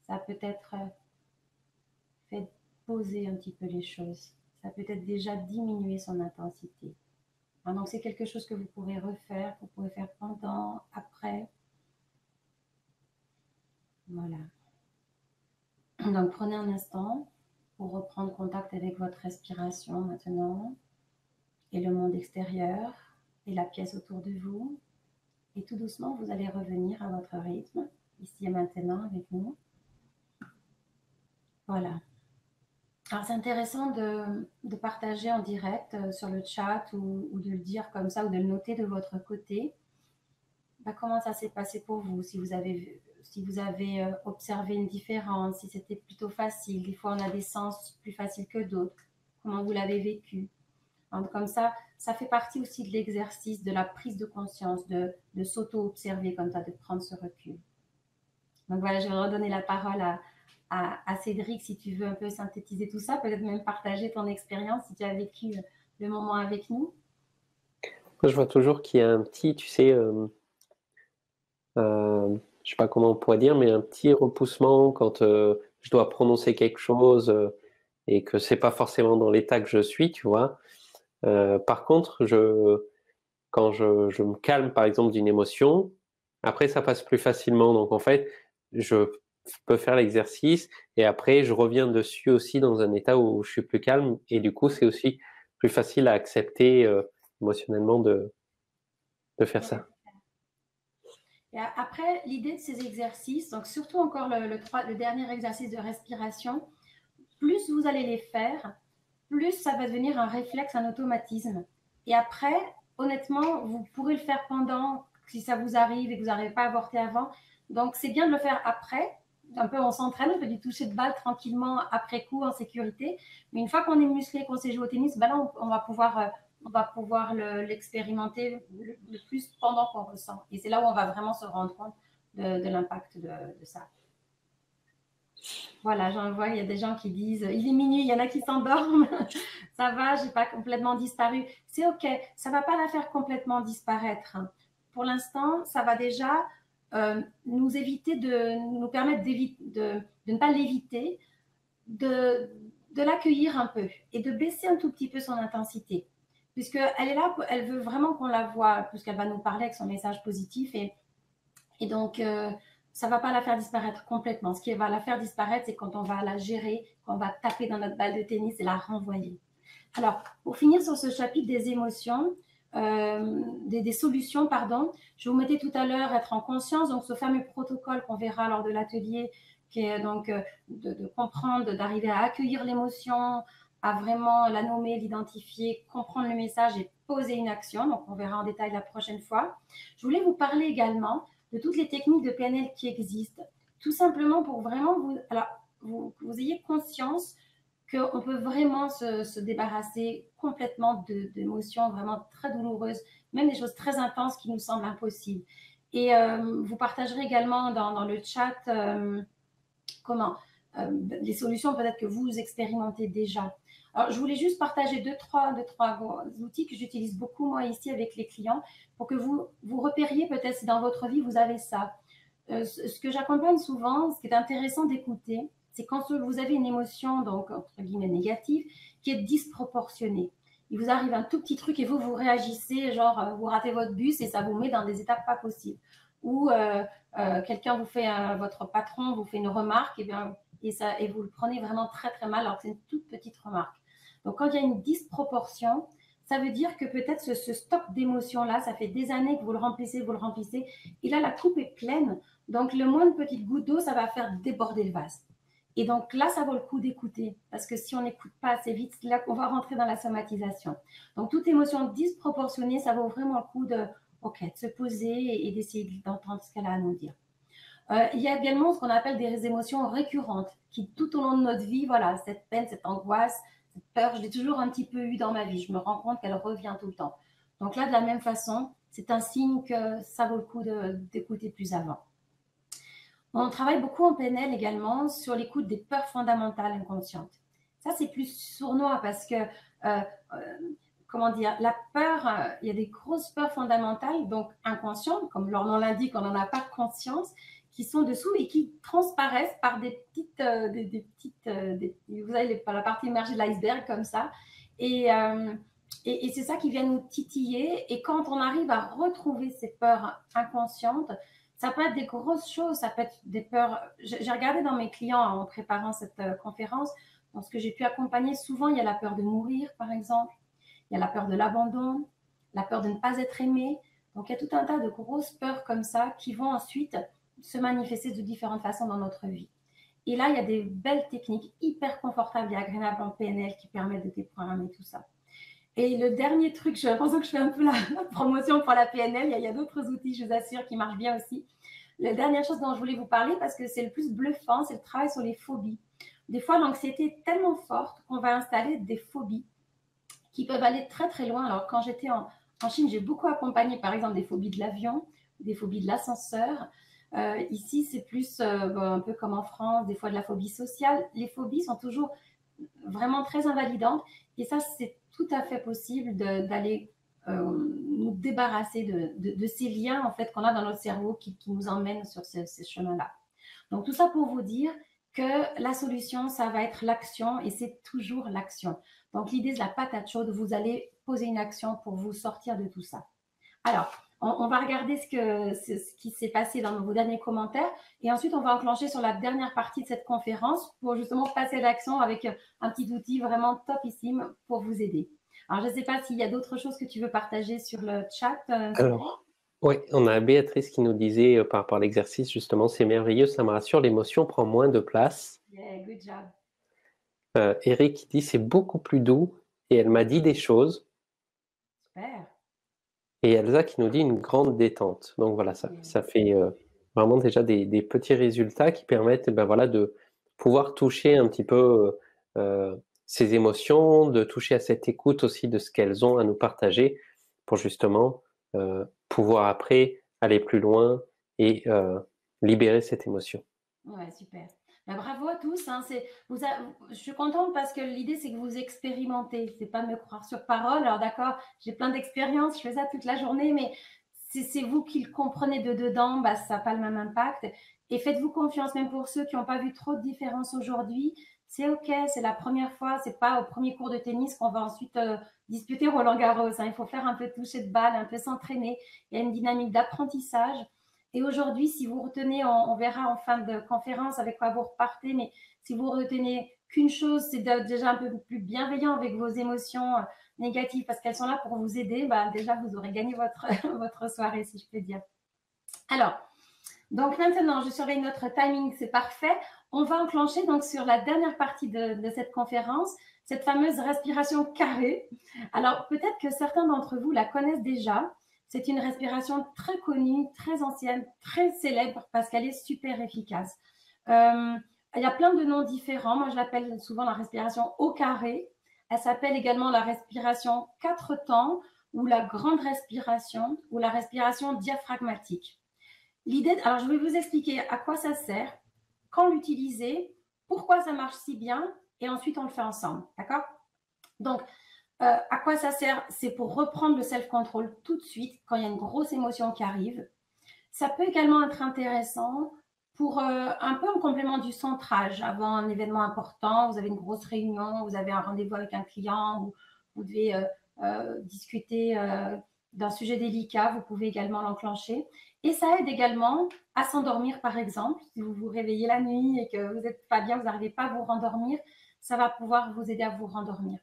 ça peut-être fait poser un petit peu les choses. Ça peut-être déjà diminuer son intensité. Donc, c'est quelque chose que vous pourrez refaire, que vous pouvez faire pendant, après. Voilà. Donc, prenez un instant pour reprendre contact avec votre respiration maintenant et le monde extérieur et la pièce autour de vous. Et tout doucement, vous allez revenir à votre rythme, ici et maintenant avec nous. Voilà. Alors, c'est intéressant de partager en direct sur le chat ou de le dire comme ça ou de le noter de votre côté. Comment ça s'est passé pour vous, si vous avez observé une différence, si c'était plutôt facile. Des fois, on a des sens plus faciles que d'autres. Comment vous l'avez vécu. Donc, comme ça fait partie aussi de l'exercice, de la prise de conscience, de s'auto-observer comme ça, de prendre ce recul. Donc voilà, je vais redonner la parole à Cédric, si tu veux un peu synthétiser tout ça, peut-être même partager ton expérience, si tu as vécu le moment avec nous. Moi, je vois toujours qu'il y a un petit, tu sais, je sais pas comment on pourrait dire, mais un petit repoussement quand je dois prononcer quelque chose et que c'est pas forcément dans l'état que je suis, tu vois. Par contre, quand je me calme, par exemple, d'une émotion, après, ça passe plus facilement. Donc, en fait, je peux faire l'exercice et après, je reviens dessus aussi dans un état où je suis plus calme. Et du coup, c'est aussi plus facile à accepter émotionnellement de faire ça. Et après, l'idée de ces exercices, donc surtout encore le dernier exercice de respiration, plus vous allez les faire, plus ça va devenir un réflexe, un automatisme. Et après, honnêtement, vous pourrez le faire pendant, si ça vous arrive et que vous n'arrivez pas à avorter avant. Donc, c'est bien de le faire après. Un peu, on s'entraîne, on fait du toucher de balle tranquillement après coup, en sécurité. Mais une fois qu'on est musclé, qu'on sait jouer au tennis, ben là, on va pouvoir l'expérimenter le plus pendant qu'on ressent. Et c'est là où on va vraiment se rendre compte de l'impact de ça. Voilà, j'en vois, il y a des gens qui disent il est minuit, il y en a qui s'endorment. Ça va, j'ai pas complètement disparu. C'est OK, ça va pas la faire complètement disparaître. Pour l'instant, ça va déjà nous permettre de ne pas l'éviter, de l'accueillir un peu et de baisser un tout petit peu son intensité. Puisqu'elle est là, elle veut vraiment qu'on la voie, puisqu'elle va nous parler avec son message positif. Et donc, ça ne va pas la faire disparaître complètement. Ce qui va la faire disparaître, c'est quand on va la gérer, quand on va taper dans notre balle de tennis et la renvoyer. Alors, pour finir sur ce chapitre des émotions, des solutions, pardon, je vous mettais tout à l'heure être en conscience, donc ce fameux protocole qu'on verra lors de l'atelier, qui est donc de comprendre, d'arriver à accueillir l'émotion, à vraiment la nommer, l'identifier, comprendre le message et poser une action. Donc, on verra en détail la prochaine fois. Je voulais vous parler également de toutes les techniques de PNL qui existent, tout simplement pour vraiment vous ayez conscience qu'on peut vraiment se débarrasser complètement d'émotions vraiment très douloureuses, même des choses très intenses qui nous semblent impossibles. Et vous partagerez également dans le chat les solutions peut-être que vous expérimentez déjà. Alors, je voulais juste partager deux, trois outils que j'utilise beaucoup, moi, ici, avec les clients, pour que vous repériez peut-être si dans votre vie, vous avez ça. Ce que j'accompagne souvent, ce qui est intéressant d'écouter, c'est quand vous avez une émotion, donc, entre guillemets, négative, qui est disproportionnée. Il vous arrive un tout petit truc et vous réagissez, genre, vous ratez votre bus et ça vous met dans des étapes pas possibles. Ou quelqu'un vous fait, votre patron vous fait une remarque, et vous le prenez vraiment très, très mal, alors que c'est une toute petite remarque. Donc, quand il y a une disproportion, ça veut dire que peut-être ce stock d'émotions-là, ça fait des années que vous le remplissez, et là, la coupe est pleine. Donc, le moindre petite goutte d'eau, ça va faire déborder le vase. Et donc là, ça vaut le coup d'écouter, parce que si on n'écoute pas assez vite, là, on va rentrer dans la somatisation. Donc, toute émotion disproportionnée, ça vaut vraiment le coup de se poser et d'essayer d'entendre ce qu'elle a à nous dire. Il y a également ce qu'on appelle des émotions récurrentes, qui tout au long de notre vie, voilà, cette peine, cette angoisse, cette peur, je l'ai toujours un petit peu eu dans ma vie. Je me rends compte qu'elle revient tout le temps. Donc là, de la même façon, c'est un signe que ça vaut le coup d'écouter plus avant. On travaille beaucoup en PNL également sur l'écoute des peurs fondamentales inconscientes. Ça, c'est plus sournois parce que, comment dire, la peur, il y a des grosses peurs fondamentales, donc inconscientes, comme leur nom l'indique, on n'en a pas conscience, qui sont dessous et qui transparaissent par des petites, vous avez par la partie émergée de l'iceberg comme ça. Et c'est ça qui vient nous titiller. Et quand on arrive à retrouver ces peurs inconscientes, ça peut être des grosses choses, ça peut être des peurs. J'ai regardé dans mes clients en préparant cette conférence, dans ce que j'ai pu accompagner, souvent il y a la peur de mourir, par exemple, il y a la peur de l'abandon, la peur de ne pas être aimé. Donc il y a tout un tas de grosses peurs comme ça qui vont ensuite se manifester de différentes façons dans notre vie. Et là, il y a des belles techniques hyper confortables et agréables en PNL qui permettent de déprogrammer tout ça. Et le dernier truc, j'ai l'impression que je fais un peu la promotion pour la PNL, il y a d'autres outils, je vous assure, qui marchent bien aussi. La dernière chose dont je voulais vous parler, parce que c'est le plus bluffant, c'est le travail sur les phobies. Des fois, l'anxiété est tellement forte qu'on va installer des phobies qui peuvent aller très très loin. Alors, quand j'étais en Chine, j'ai beaucoup accompagné, par exemple, des phobies de l'avion, des phobies de l'ascenseur. Ici, c'est plus un peu comme en France, des fois de la phobie sociale. Les phobies sont toujours vraiment très invalidantes. Et ça, c'est tout à fait possible d'aller nous débarrasser de ces liens en fait qu'on a dans notre cerveau qui nous emmènent sur ces chemins-là. Donc tout ça pour vous dire que la solution, ça va être l'action et c'est toujours l'action. Donc l'idée de la patate chaude, vous allez poser une action pour vous sortir de tout ça. Alors, on va regarder ce qui s'est passé dans vos derniers commentaires et ensuite on va enclencher sur la dernière partie de cette conférence pour justement passer à l'action avec un petit outil vraiment topissime pour vous aider. Alors, je ne sais pas s'il y a d'autres choses que tu veux partager sur le chat. Alors, oui, on a Béatrice qui nous disait par rapport à l'exercice, justement, c'est merveilleux, ça me rassure, l'émotion prend moins de place. Yeah, good job. Eric qui dit c'est beaucoup plus doux et elle m'a dit des choses. Super. Et Elsa qui nous dit une grande détente. Donc voilà, ça fait vraiment déjà des petits résultats qui permettent voilà, de pouvoir toucher un petit peu ces émotions, de toucher à cette écoute aussi de ce qu'elles ont à nous partager pour justement pouvoir après aller plus loin et libérer cette émotion. Ouais, super. Ben, bravo à tous. Hein. Je suis contente parce que l'idée, c'est que vous expérimentez. C'est pas me croire sur parole. Alors d'accord, j'ai plein d'expériences, je fais ça toute la journée, mais c'est vous qui le comprenez de dedans, bah, ça n'a pas le même impact. Et faites-vous confiance, même pour ceux qui n'ont pas vu trop de différence aujourd'hui. C'est OK, c'est la première fois. C'est pas au premier cours de tennis qu'on va ensuite disputer Roland-Garros. Hein. Il faut faire un peu de toucher de balle, un peu s'entraîner. Il y a une dynamique d'apprentissage. Et aujourd'hui, si vous retenez, on verra en fin de conférence avec quoi vous repartez, mais si vous retenez qu'une chose, c'est d'être déjà un peu plus bienveillant avec vos émotions négatives parce qu'elles sont là pour vous aider, bah, déjà vous aurez gagné votre soirée, si je peux dire. Alors, donc maintenant, je surveille notre timing, c'est parfait. On va enclencher donc sur la dernière partie de cette conférence, cette fameuse respiration carrée. Alors, peut-être que certains d'entre vous la connaissent déjà. C'est une respiration très connue, très ancienne, très célèbre parce qu'elle est super efficace. Il y a plein de noms différents. Moi, je l'appelle souvent la respiration au carré. Elle s'appelle également la respiration 4 temps ou la grande respiration ou la respiration diaphragmatique. L'idée, alors je vais vous expliquer à quoi ça sert, quand l'utiliser, pourquoi ça marche si bien et ensuite on le fait ensemble. D'accord? Donc, à quoi ça sert? C'est pour reprendre le self-control tout de suite quand il y a une grosse émotion qui arrive. Ça peut également être intéressant pour un peu en complément du centrage avant un événement important. Vous avez une grosse réunion, vous avez un rendez-vous avec un client, ou vous devez discuter d'un sujet délicat. Vous pouvez également l'enclencher. Et ça aide également à s'endormir, par exemple. Si vous vous réveillez la nuit et que vous n'êtes pas bien, vous n'arrivez pas à vous rendormir, ça va pouvoir vous aider à vous rendormir.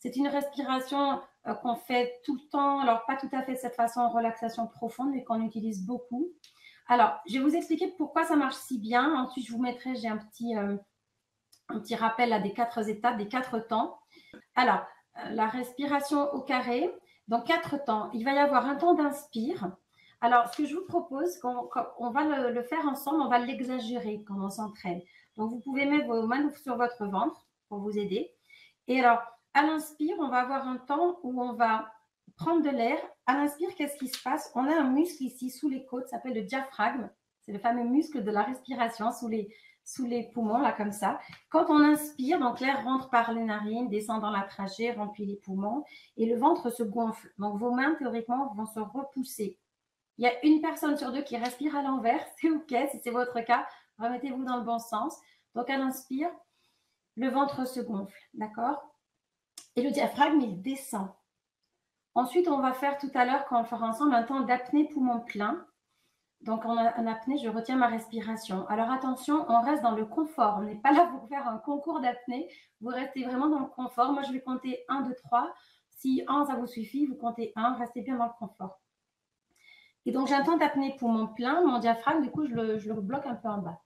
C'est une respiration qu'on fait tout le temps. Alors, pas tout à fait de cette façon en relaxation profonde, mais qu'on utilise beaucoup. Alors, je vais vous expliquer pourquoi ça marche si bien. Ensuite, je vous mettrai, j'ai un petit rappel là, des 4 étapes, des 4 temps. Alors, la respiration au carré, dans 4 temps. Il va y avoir un temps d'inspire. Alors, ce que je vous propose, on va le faire ensemble, on va l'exagérer quand on s'entraîne. Donc, vous pouvez mettre vos mains sur votre ventre pour vous aider. Et alors, à l'inspire, on va avoir un temps où on va prendre de l'air. À l'inspire, qu'est-ce qui se passe? On a un muscle ici sous les côtes, ça s'appelle le diaphragme. C'est le fameux muscle de la respiration sous les poumons, là, comme ça. Quand on inspire, donc l'air rentre par les narines, descend dans la trachée, remplit les poumons et le ventre se gonfle. Donc, vos mains, théoriquement, vont se repousser. Il y a une personne sur 2 qui respire à l'envers. C'est OK, si c'est votre cas, remettez-vous dans le bon sens. Donc, à l'inspire, le ventre se gonfle, d'accord? Et le diaphragme, il descend. Ensuite, on va faire tout à l'heure, quand on le fera ensemble, un temps d'apnée poumon plein. Donc, en apnée, je retiens ma respiration. Alors, attention, on reste dans le confort. On n'est pas là pour faire un concours d'apnée. Vous restez vraiment dans le confort. Moi, je vais compter 1, 2, 3. Si 1, ça vous suffit, vous comptez 1. Restez bien dans le confort. Et donc, j'ai un temps d'apnée poumon plein. Mon diaphragme, du coup, je le bloque un peu en bas.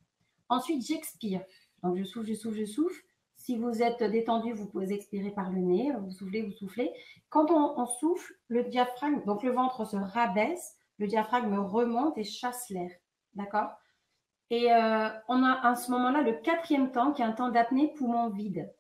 Ensuite, j'expire. Donc, je souffle, je souffle, je souffle. Si vous êtes détendu, vous pouvez expirer par le nez. Vous soufflez, vous soufflez. Quand on souffle, le diaphragme, donc le ventre se rabaisse, le diaphragme remonte et chasse l'air. D'accord? Et on a à ce moment-là le 4e temps qui est un temps d'apnée poumon vide.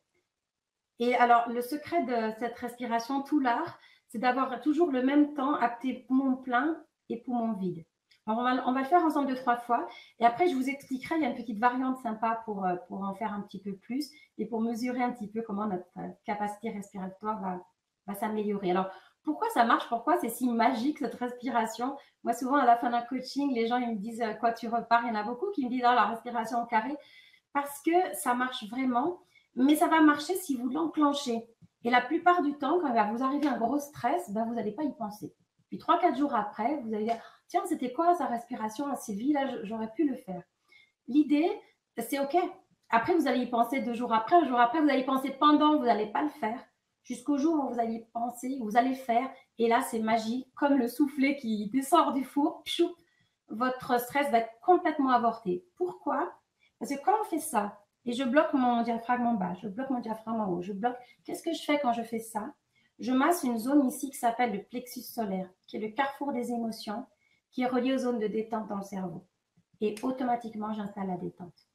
Et alors, le secret de cette respiration, tout l'art, c'est d'avoir toujours le même temps, apnée poumon plein et poumon vide. Alors, on va le faire ensemble 2-3 fois. Et après, je vous expliquerai, il y a une petite variante sympa pour en faire un petit peu plus et pour mesurer un petit peu comment notre capacité respiratoire va s'améliorer. Alors, pourquoi ça marche? Pourquoi c'est si magique cette respiration? Moi, souvent, à la fin d'un coaching, les gens ils me disent quoi tu repars? Il y en a beaucoup qui me disent la respiration au carré parce que ça marche vraiment, mais ça va marcher si vous l'enclenchez. Et la plupart du temps, quand vous arrivez à un gros stress, ben, vous n'allez pas y penser. Puis 3-4 jours après, vous allez dire tiens, c'était quoi sa respiration à Sylvie? Là, j'aurais pu le faire. L'idée, c'est OK. Après, vous allez y penser 2 jours après, un jour après, vous allez y penser pendant, vous n'allez pas le faire. Jusqu'au jour où vous allez y penser, vous allez le faire. Et là, c'est magique, comme le soufflet qui descend du four. Pchou, votre stress va être complètement avorté. Pourquoi? Parce que quand on fait ça, et je bloque mon diaphragme en bas, je bloque mon diaphragme en haut, je bloque. Qu'est-ce que je fais quand je fais ça? Je masse une zone ici qui s'appelle le plexus solaire, qui est le carrefour des émotions, qui est relié aux zones de détente dans le cerveau. Et automatiquement, j'installe la détente.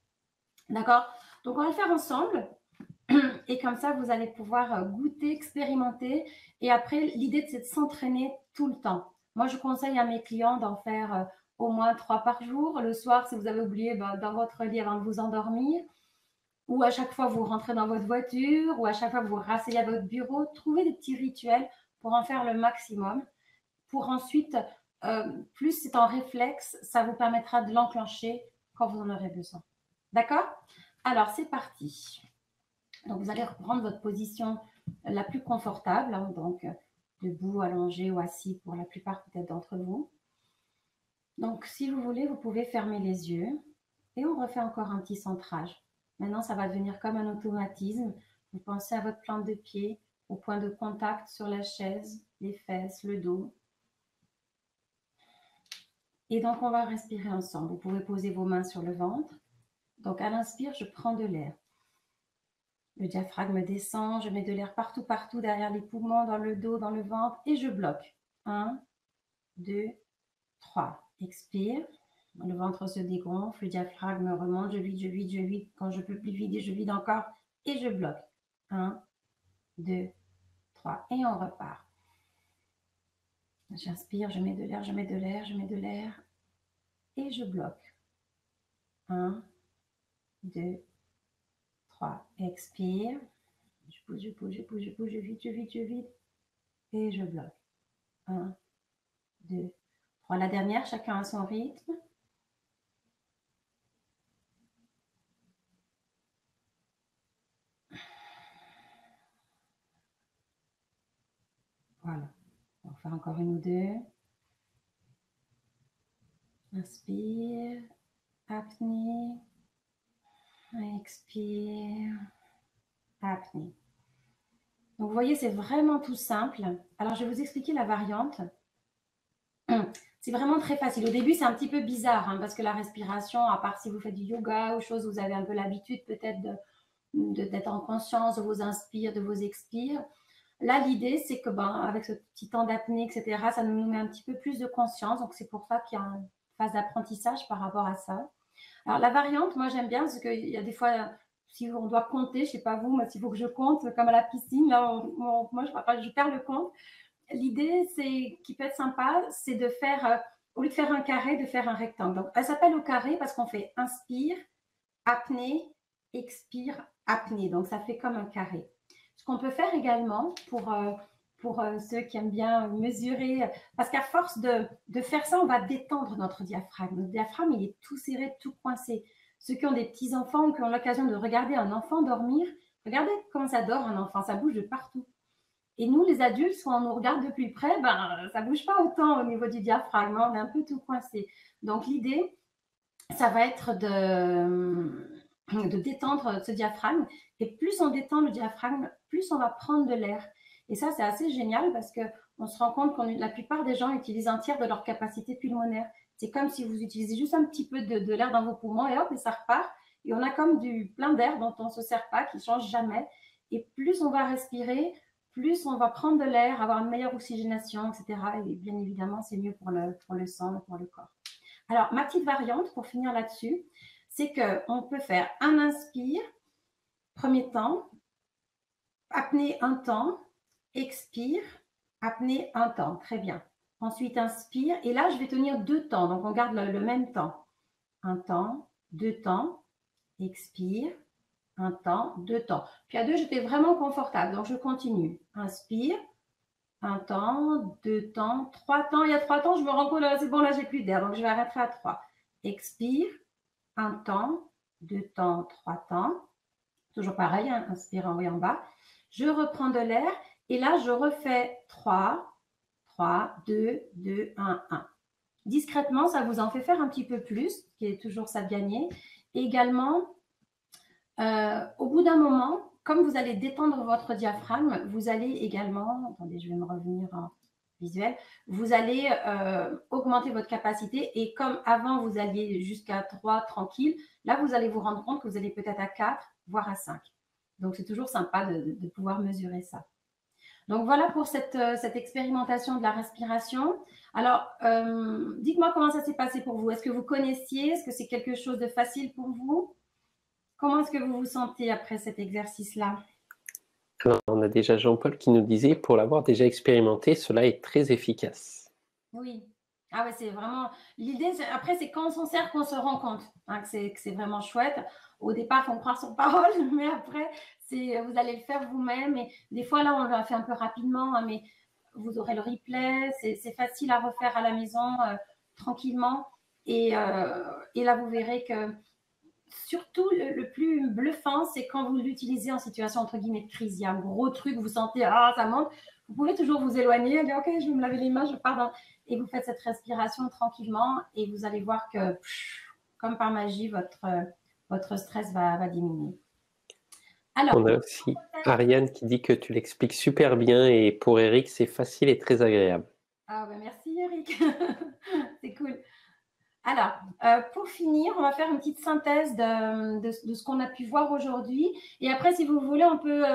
D'accord? Donc, on va le faire ensemble. Et comme ça, vous allez pouvoir goûter, expérimenter. Et après, l'idée, c'est de s'entraîner tout le temps. Moi, je conseille à mes clients d'en faire au moins 3 par jour. Le soir, si vous avez oublié, dans votre lit avant de vous endormir. Ou à chaque fois, vous rentrez dans votre voiture. Ou à chaque fois, vous vous rasseyez à votre bureau. Trouvez des petits rituels pour en faire le maximum. Pour ensuite, plus c'est en réflexe, ça vous permettra de l'enclencher quand vous en aurez besoin. D'accord? Alors, c'est parti. Donc, vous allez reprendre votre position la plus confortable, hein, donc debout, allongé ou assis pour la plupart peut-être d'entre vous. Donc, si vous voulez, vous pouvez fermer les yeux et on refait encore un petit centrage. Maintenant, ça va devenir comme un automatisme. Vous pensez à votre plante de pied, au point de contact sur la chaise, les fesses, le dos. Et donc, on va respirer ensemble. Vous pouvez poser vos mains sur le ventre. Donc, à l'inspire, je prends de l'air. Le diaphragme descend, je mets de l'air partout, partout, derrière les poumons, dans le dos, dans le ventre, et je bloque. 1, 2, 3. Expire. Le ventre se dégonfle, le diaphragme remonte, je vide, je vide, je vide. Quand je ne peux plus vider, je vide encore, et je bloque. 1, 2, 3. Et on repart. J'inspire, je mets de l'air, je mets de l'air, je mets de l'air, et je bloque. 1, 2, 3. Expire. Je pousse, je pousse, je pousse, je pousse, je vide, je vide, je vide. Et je bloque. 1, 2, 3. La dernière, chacun à son rythme. Voilà. On va faire encore une ou deux. Inspire. Apnée. Expire. Apnée. Donc, vous voyez, c'est vraiment tout simple. Alors, je vais vous expliquer la variante. C'est vraiment très facile. Au début, c'est un petit peu bizarre hein, parce que la respiration, à part si vous faites du yoga ou chose, vous avez un peu l'habitude peut-être d'être en conscience de vos inspires, de vos expires. Là, l'idée, c'est que avec ce petit temps d'apnée, etc., ça nous met un petit peu plus de conscience. Donc, c'est pour ça qu'il y a une phase d'apprentissage par rapport à ça. Alors, la variante, moi, j'aime bien parce qu'il y a des fois, si on doit compter, je ne sais pas vous, mais s'il faut que je compte, comme à la piscine, là, moi, je perds le compte. L'idée, c'est qui peut être sympa, c'est de faire, au lieu de faire un carré, de faire un rectangle. Donc, elle s'appelle au carré parce qu'on fait inspire, apnée, expire, apnée. Donc, ça fait comme un carré. Ce qu'on peut faire également pour ceux qui aiment bien mesurer, parce qu'à force de faire ça, on va détendre notre diaphragme. Notre diaphragme, il est tout serré, tout coincé. Ceux qui ont des petits-enfants ou qui ont l'occasion de regarder un enfant dormir, regardez comment ça dort un enfant, ça bouge de partout. Et nous, les adultes, quand on nous regarde de plus près, ça ne bouge pas autant au niveau du diaphragme, on est un peu tout coincé. Donc l'idée, ça va être de détendre ce diaphragme. Et plus on détend le diaphragme, plus on va prendre de l'air. Et ça, c'est assez génial parce qu'on se rend compte que la plupart des gens utilisent un tiers de leur capacité pulmonaire. C'est comme si vous utilisez juste un petit peu de l'air dans vos poumons et hop, et ça repart. Et on a comme plein d'air dont on ne se sert pas, qui ne change jamais. Et plus on va respirer, plus on va prendre de l'air, avoir une meilleure oxygénation, etc. Et bien évidemment, c'est mieux pour le sang et pour le corps. Alors, ma petite variante, pour finir là-dessus, c'est qu'on peut faire un inspire, premier temps, apnée un temps, expire, apnée un temps. Très bien. Ensuite, inspire. Et là, je vais tenir 2 temps. Donc, on garde le même temps. Un temps, 2 temps, expire, un temps, 2 temps. Puis à 2, j'étais vraiment confortable. Donc, je continue. Inspire, un temps, 2 temps, 3 temps. Il y a 3 temps, je me rends compte, là, c'est bon, là, j'ai plus d'air. Donc, je vais arrêter à 3. Expire, un temps, 2 temps, 3 temps. Toujours pareil, hein, inspire en haut et en bas. Je reprends de l'air et là, je refais 3, 3, 2, 2, 1, 1. Discrètement, ça vous en fait faire un petit peu plus, qui est toujours ça de gagner. Et également, au bout d'un moment, comme vous allez détendre votre diaphragme, vous allez également, attendez, je vais me revenir en visuel, vous allez augmenter votre capacité et comme avant, vous alliez jusqu'à 3 tranquille, là, vous allez vous rendre compte que vous allez peut-être à 4, voire à 5. Donc, c'est toujours sympa de pouvoir mesurer ça. Donc, voilà pour cette expérimentation de la respiration. Alors, dites-moi comment ça s'est passé pour vous. Est-ce que vous connaissiez? Est-ce que c'est quelque chose de facile pour vous? Comment est-ce que vous vous sentez après cet exercice-là? Alors, on a déjà Jean-Paul qui nous disait, pour l'avoir déjà expérimenté, cela est très efficace. Oui. Ah ouais, c'est vraiment... L'idée, après, c'est quand on s'en sert qu'on se rend compte hein, que c'est vraiment chouette. Au départ, il faut croire sur parole, mais après, vous allez le faire vous-même. Et des fois, là, on l'a fait un peu rapidement, hein, mais vous aurez le replay. C'est facile à refaire à la maison tranquillement. Et là, vous verrez que surtout, le plus bluffant, c'est quand vous l'utilisez en situation entre guillemets de crise. Il y a un gros truc, vous sentez, ah, ça monte. Vous pouvez toujours vous éloigner et dire, OK, je vais me laver les mains, je pars dans... Et vous faites cette respiration tranquillement et vous allez voir que, comme par magie, votre stress va diminuer. Alors, on a aussi Ariane qui dit que tu l'expliques super bien et pour Eric, c'est facile et très agréable. Ah ben merci Eric, c'est cool. Alors, pour finir, on va faire une petite synthèse de ce qu'on a pu voir aujourd'hui. Et après, si vous voulez, on peut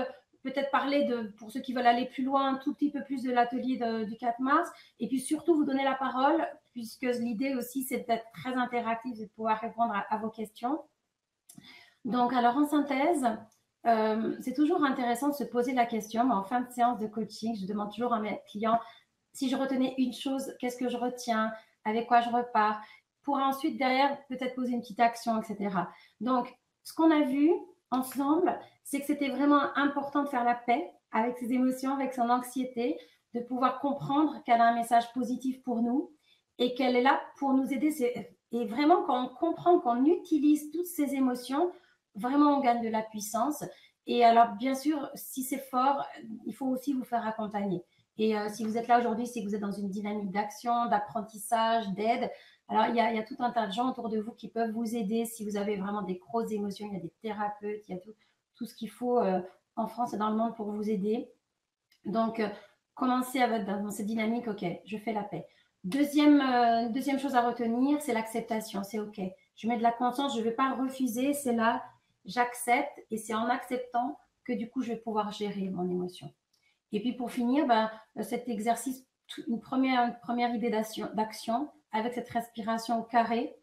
peut-être parler pour ceux qui veulent aller plus loin, un tout petit peu plus de l'atelier du 4 mars. Et puis surtout, vous donner la parole, puisque l'idée aussi, c'est d'être très interactif et de pouvoir répondre à vos questions. Donc, alors en synthèse, c'est toujours intéressant de se poser la question. En fin de séance de coaching, je demande toujours à mes clients, si je retenais une chose, qu'est-ce que je retiens? Avec quoi je repars? Pour ensuite, derrière, peut-être poser une petite action, etc. Donc, ce qu'on a vu ensemble, c'est que c'était vraiment important de faire la paix avec ses émotions, avec son anxiété, de pouvoir comprendre qu'elle a un message positif pour nous et qu'elle est là pour nous aider. Et vraiment, quand on comprend qu'on utilise toutes ces émotions, vraiment, on gagne de la puissance. Et alors, bien sûr, si c'est fort, il faut aussi vous faire accompagner. Et si vous êtes là aujourd'hui, c'est que vous êtes dans une dynamique d'action, d'apprentissage, d'aide. Alors, il y a tout un tas de gens autour de vous qui peuvent vous aider. Si vous avez vraiment des grosses émotions, il y a des thérapeutes, il y a tout ce qu'il faut en France et dans le monde pour vous aider. Donc, commencez dans cette dynamique, ok, je fais la paix. Deuxième chose à retenir, c'est l'acceptation. C'est ok. Je mets de la conscience, je ne vais pas refuser, c'est là, j'accepte et c'est en acceptant que du coup, je vais pouvoir gérer mon émotion. Et puis pour finir, cet exercice, une première idée d'action avec cette respiration au carré.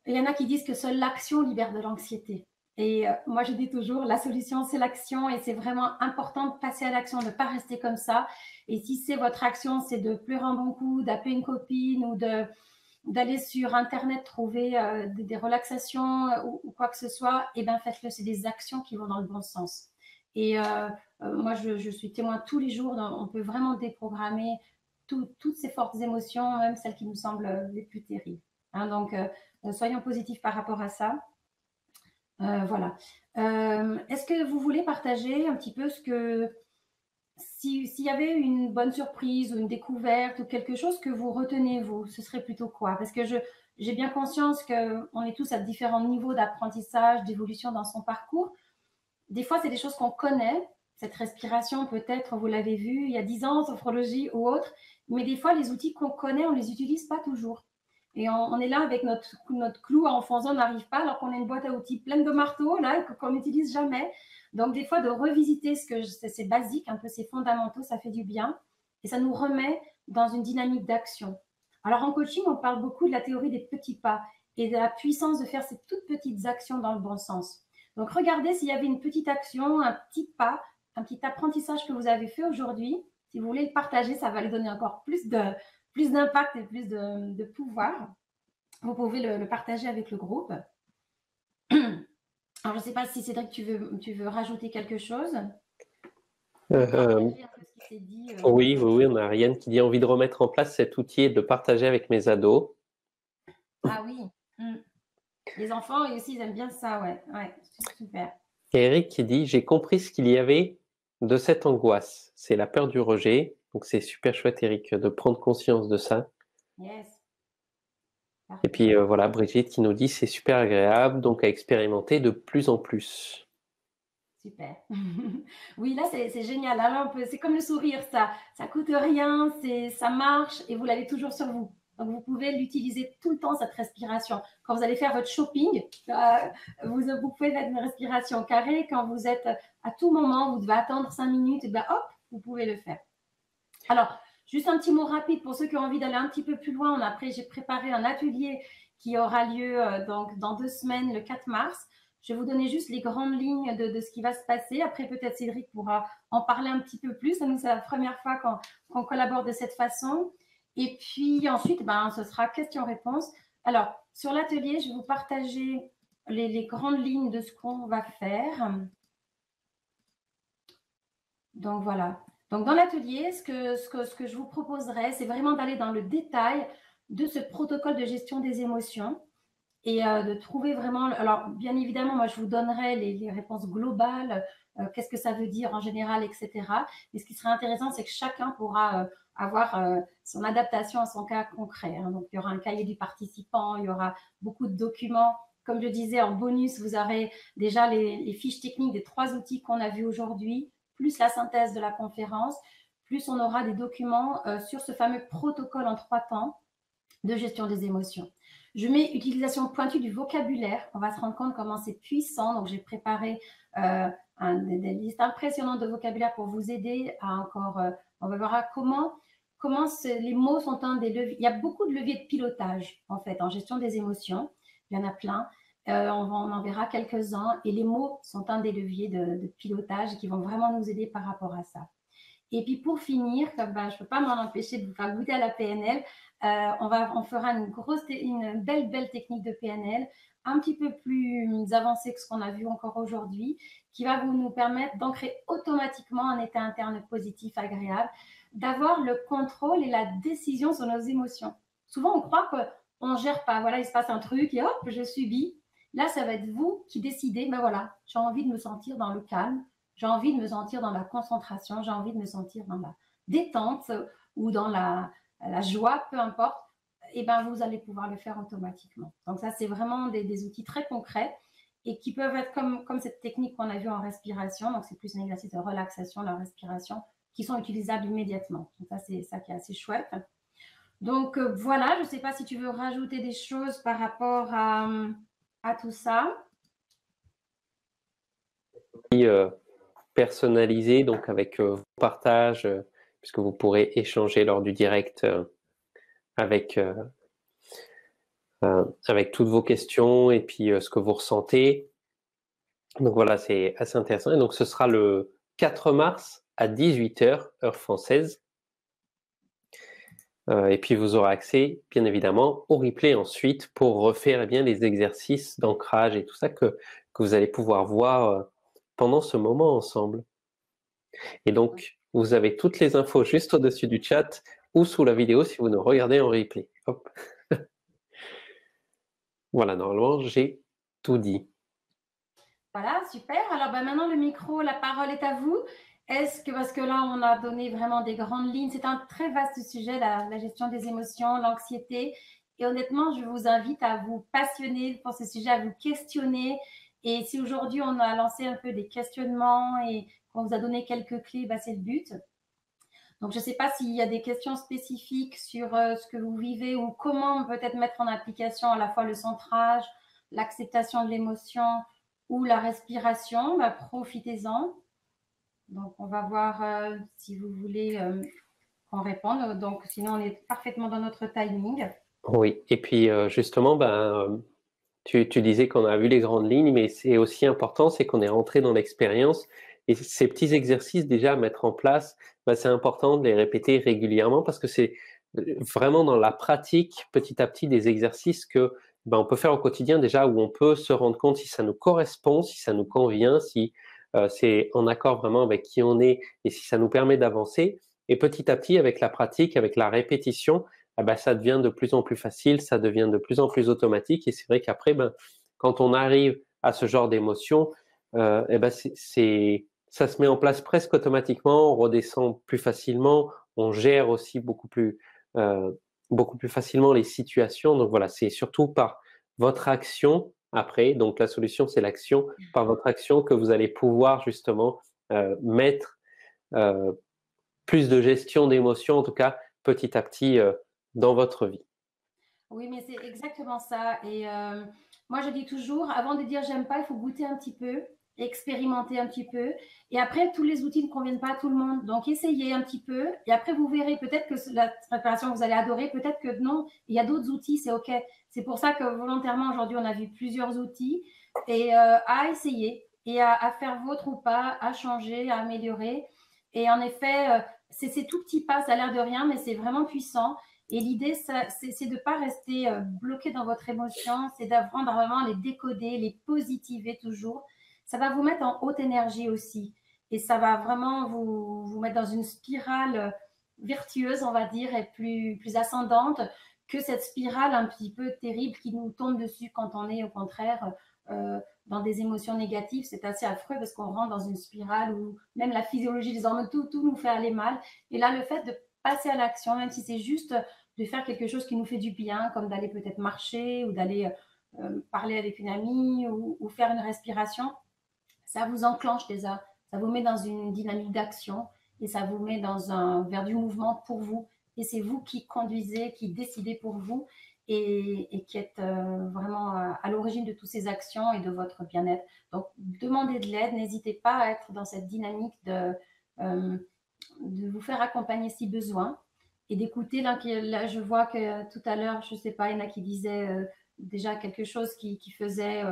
Il y en a qui disent que seule l'action libère de l'anxiété. Et moi, je dis toujours, la solution, c'est l'action et c'est vraiment important de passer à l'action, de ne pas rester comme ça. Et si c'est votre action, c'est de pleurer un bon coup, d'appeler une copine ou d'aller sur Internet trouver des relaxations ou quoi que ce soit, et bien faites-le, c'est des actions qui vont dans le bon sens. Et moi, je suis témoin tous les jours, on peut vraiment déprogrammer toutes ces fortes émotions, même celles qui nous semblent les plus terribles. Hein, donc, soyons positifs par rapport à ça. Voilà. Est-ce que vous voulez partager un petit peu s'il y avait une bonne surprise ou une découverte ou quelque chose que vous retenez, vous, ce serait plutôt quoi? Parce que j'ai bien conscience qu'on est tous à différents niveaux d'apprentissage, d'évolution dans son parcours. Des fois, c'est des choses qu'on connaît. Cette respiration, peut-être, vous l'avez vu il y a 10 ans, sophrologie ou autre. Mais des fois, les outils qu'on connaît, on ne les utilise pas toujours. Et on est là avec notre clou à enfoncer, on n'arrive pas, alors qu'on a une boîte à outils pleine de marteaux, là, qu'on n'utilise jamais. Donc, des fois, de revisiter c'est basique, un peu ces fondamentaux, ça fait du bien. Et ça nous remet dans une dynamique d'action. Alors, en coaching, on parle beaucoup de la théorie des petits pas et de la puissance de faire ces toutes petites actions dans le bon sens. Donc, regardez s'il y avait une petite action, un petit pas, un petit apprentissage que vous avez fait aujourd'hui. Si vous voulez le partager, ça va lui donner encore plus d'impact et plus de pouvoir. Vous pouvez le partager avec le groupe. Alors, je ne sais pas si Cédric, tu veux rajouter quelque chose. Oui, on a Ariane qui dit envie de remettre en place cet outil et de le partager avec mes ados. Ah oui. Les enfants, aussi, ils aiment bien ça, ouais, super. Et Eric qui dit, j'ai compris ce qu'il y avait de cette angoisse. C'est la peur du rejet. Donc, c'est super chouette, Eric, de prendre conscience de ça. Yes. Et puis, voilà, Brigitte qui nous dit, c'est super agréable, donc à expérimenter de plus en plus. Super. Oui, là, c'est génial. Alors, c'est comme le sourire, ça coûte rien, ça marche et vous l'avez toujours sur vous. Donc, vous pouvez l'utiliser tout le temps, cette respiration. Quand vous allez faire votre shopping, vous pouvez mettre une respiration carrée. Quand vous êtes à tout moment, vous devez attendre 5 minutes, et bien hop, vous pouvez le faire. Alors, juste un petit mot rapide pour ceux qui ont envie d'aller un petit peu plus loin. Après, j'ai préparé un atelier qui aura lieu donc, dans 2 semaines, le 4 mars. Je vais vous donner juste les grandes lignes de ce qui va se passer. Après, peut-être Cédric pourra en parler un petit peu plus. Nous, c'est la première fois qu'on collabore de cette façon. Et puis ensuite, ce sera question-réponse. Alors, sur l'atelier, je vais vous partager les grandes lignes de ce qu'on va faire. Donc, voilà. Donc, dans l'atelier, ce que je vous proposerais, c'est vraiment d'aller dans le détail de ce protocole de gestion des émotions et de trouver vraiment… Alors, bien évidemment, moi, je vous donnerai les réponses globales, qu'est-ce que ça veut dire en général, etc. Mais ce qui serait intéressant, c'est que chacun pourra avoir son adaptation à son cas concret. Hein. Donc, il y aura un cahier du participant, il y aura beaucoup de documents. Comme je disais, en bonus, vous aurez déjà les fiches techniques des 3 outils qu'on a vus aujourd'hui, plus la synthèse de la conférence, plus on aura des documents sur ce fameux protocole en 3 temps de gestion des émotions. Je mets utilisation pointue du vocabulaire. On va se rendre compte comment c'est puissant. Donc, j'ai préparé des listes impressionnantes de vocabulaire pour vous aider à encore… on va voir comment les mots sont un des leviers. Il y a beaucoup de leviers de pilotage, en fait, en gestion des émotions. Il y en a plein. On en verra quelques-uns. Et les mots sont un des leviers de pilotage qui vont vraiment nous aider par rapport à ça. Et puis pour finir, je ne peux pas m'en empêcher de vous faire goûter à la PNL, on fera une belle technique de PNL, un petit peu plus avancée que ce qu'on a vu encore aujourd'hui, qui va nous permettre d'ancrer automatiquement un état interne positif, agréable, d'avoir le contrôle et la décision sur nos émotions. Souvent, on croit qu'on ne gère pas. Voilà, il se passe un truc et hop, je subis. Là, ça va être vous qui décidez, voilà, j'ai envie de me sentir dans le calme, j'ai envie de me sentir dans la concentration, j'ai envie de me sentir dans la détente ou dans la joie, peu importe, et vous allez pouvoir le faire automatiquement. Donc ça, c'est vraiment des outils très concrets et qui peuvent être comme cette technique qu'on a vue en respiration. Donc, c'est plus un exercice de relaxation, la respiration, qui sont utilisables immédiatement. Donc, ça, c'est ça qui est assez chouette. Donc, voilà, je ne sais pas si tu veux rajouter des choses par rapport à tout ça. Personnalisé, donc avec partage, puisque vous pourrez échanger lors du direct avec toutes vos questions et puis ce que vous ressentez. Donc voilà, c'est assez intéressant. Et donc ce sera le 4 mars à 18h, heure française. Et puis vous aurez accès, bien évidemment, au replay ensuite pour refaire bien les exercices d'ancrage et tout ça que vous allez pouvoir voir pendant ce moment ensemble. Et donc, vous avez toutes les infos juste au-dessus du chat ou sous la vidéo si vous nous regardez en replay. Hop. Voilà, normalement, j'ai tout dit. Voilà, super. Alors maintenant, le micro, la parole est à vous. Est-ce que, parce que là, on a donné vraiment des grandes lignes, c'est un très vaste sujet, la gestion des émotions, l'anxiété. Et honnêtement, je vous invite à vous passionner pour ce sujet, à vous questionner. Et si aujourd'hui, on a lancé un peu des questionnements et qu'on vous a donné quelques clés, bah, c'est le but. Donc, je ne sais pas s'il y a des questions spécifiques sur ce que vous vivez ou comment peut-être mettre en application à la fois le centrage, l'acceptation de l'émotion ou la respiration. Bah, profitez-en. Donc, on va voir si vous voulez qu'on réponde. Donc, sinon, on est parfaitement dans notre timing. Oui, et puis justement, tu disais qu'on a vu les grandes lignes, mais c'est aussi important, c'est qu'on est rentré dans l'expérience. Et ces petits exercices déjà à mettre en place, c'est important de les répéter régulièrement parce que c'est vraiment dans la pratique, petit à petit, des exercices que on peut faire au quotidien déjà, où on peut se rendre compte si ça nous correspond, si ça nous convient, si c'est en accord vraiment avec qui on est et si ça nous permet d'avancer. Et petit à petit, avec la pratique, avec la répétition, ça devient de plus en plus facile, ça devient de plus en plus automatique. Et c'est vrai qu'après, quand on arrive à ce genre d'émotion, ça se met en place presque automatiquement, on redescend plus facilement, on gère aussi beaucoup plus facilement les situations. Donc voilà, c'est surtout par votre action après, donc la solution c'est l'action, par votre action que vous allez pouvoir justement mettre plus de gestion d'émotions, en tout cas petit à petit dans votre vie. Oui, mais c'est exactement ça. Et moi, je dis toujours, avant de dire j'aime pas, il faut goûter un petit peu, expérimenter un petit peu. Et après, tous les outils ne conviennent pas à tout le monde. Donc, essayez un petit peu. Et après, vous verrez peut-être que la préparation, vous allez adorer. Peut-être que non. Il y a d'autres outils, c'est OK. C'est pour ça que volontairement, aujourd'hui, on a vu plusieurs outils. Et à essayer et à faire vôtre ou pas, à changer, à améliorer. Et en effet, c'est tout petit pas, ça a l'air de rien, mais c'est vraiment puissant. Et l'idée, c'est de ne pas rester bloqué dans votre émotion, c'est d'apprendre à vraiment les décoder, les positiver toujours. Ça va vous mettre en haute énergie aussi. Et ça va vraiment vous mettre dans une spirale vertueuse, on va dire, et plus ascendante que cette spirale un petit peu terrible qui nous tombe dessus quand on est au contraire dans des émotions négatives. C'est assez affreux parce qu'on rentre dans une spirale où même la physiologie des hormones, tout nous fait aller mal. Et là, le fait de passer à l'action, même si c'est juste de faire quelque chose qui nous fait du bien, comme d'aller peut-être marcher ou d'aller parler avec une amie ou faire une respiration, ça vous enclenche déjà, ça vous met dans une dynamique d'action et ça vous met vers du mouvement pour vous. Et c'est vous qui conduisez, qui décidez pour vous et qui êtes vraiment à l'origine de toutes ces actions et de votre bien-être. Donc, demandez de l'aide, n'hésitez pas à être dans cette dynamique de vous faire accompagner si besoin et d'écouter. Là, je vois que tout à l'heure, je ne sais pas, il y en a qui disaient déjà quelque chose qui faisait,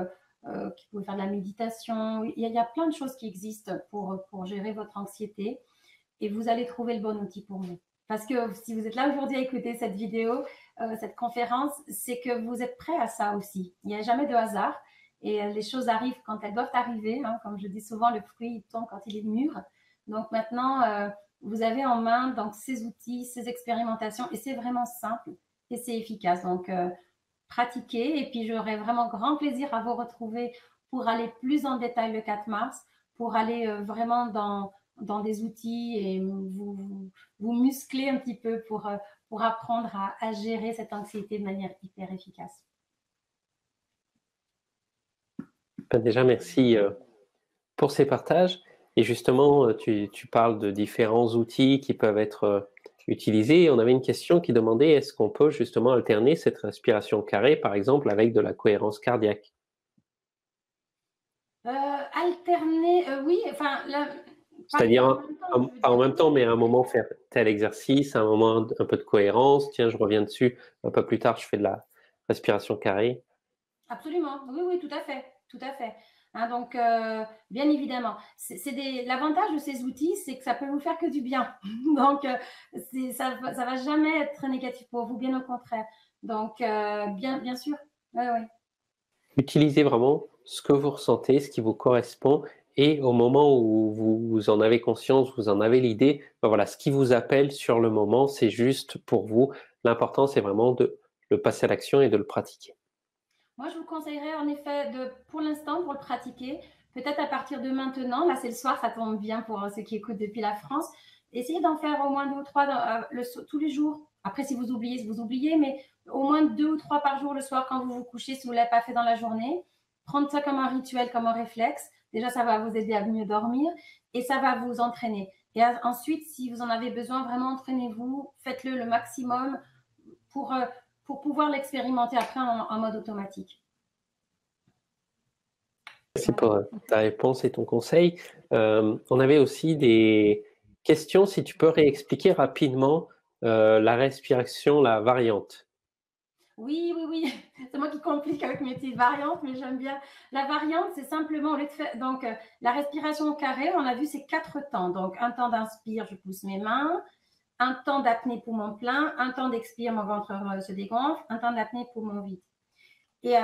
qui pouvait faire de la méditation. Il y a plein de choses qui existent pour gérer votre anxiété et vous allez trouver le bon outil pour vous. Parce que si vous êtes là aujourd'hui à écouter cette vidéo, cette conférence, c'est que vous êtes prêt à ça aussi. Il n'y a jamais de hasard et les choses arrivent quand elles doivent arriver. Hein. Comme je dis souvent, le fruit tombe quand il est mûr. Donc maintenant, vous avez en main donc, ces outils, ces expérimentations et c'est vraiment simple et c'est efficace. Donc, pratiquez et puis j'aurai vraiment grand plaisir à vous retrouver pour aller plus en détail le 4 mars, pour aller vraiment dans des outils et vous muscler un petit peu pour apprendre à gérer cette anxiété de manière hyper efficace. Déjà, merci pour ces partages. Et justement, tu parles de différents outils qui peuvent être utilisés. On avait une question qui demandait est-ce qu'on peut justement alterner cette respiration carrée, par exemple, avec de la cohérence cardiaque? Alterner, oui, enfin, pas les faire C'est-à-dire, en même temps, je veux pas en dire. même temps, mais à un moment faire tel exercice, à un moment un peu de cohérence. Tiens, je reviens dessus. Un peu plus tard, je fais de la respiration carrée. Absolument, oui, oui, tout à fait, tout à fait. Hein, donc, bien évidemment, l'avantage de ces outils, c'est que ça peut vous faire que du bien. Donc, ça va jamais être négatif pour vous, bien au contraire. Donc, bien sûr, ouais, ouais. Utilisez vraiment ce que vous ressentez, ce qui vous correspond, et au moment où vous en avez conscience, vous en avez l'idée, ben voilà, ce qui vous appelle sur le moment, c'est juste pour vous. L'important, c'est vraiment de le passer à l'action et de le pratiquer. Moi, je vous conseillerais en effet pour l'instant, pour le pratiquer, peut-être à partir de maintenant, là c'est le soir, ça tombe bien pour ceux qui écoutent depuis la France, essayez d'en faire au moins 2 ou 3 tous les jours. Après, si vous oubliez, mais au moins 2 ou 3 par jour le soir quand vous vous couchez, si vous ne l'avez pas fait dans la journée. Prendre ça comme un rituel, comme un réflexe. Déjà, ça va vous aider à mieux dormir et ça va vous entraîner. Et ensuite, si vous en avez besoin, vraiment entraînez-vous, faites-le le maximum pour, euh, pour pouvoir l'expérimenter après en mode automatique. Merci pour ta réponse et ton conseil. On avait aussi des questions, si tu peux réexpliquer rapidement la respiration, la variante. Oui, oui, oui. C'est moi qui complique avec mes petites variantes, mais j'aime bien. La variante, c'est simplement, au lieu de faire, donc, la respiration au carré, on a vu, c'est 4 temps. Donc, un temps d'inspire, je pousse mes mains. Un temps d'apnée poumon plein. Un temps d'expire, mon ventre se dégonfle. Un temps d'apnée poumon vide. Et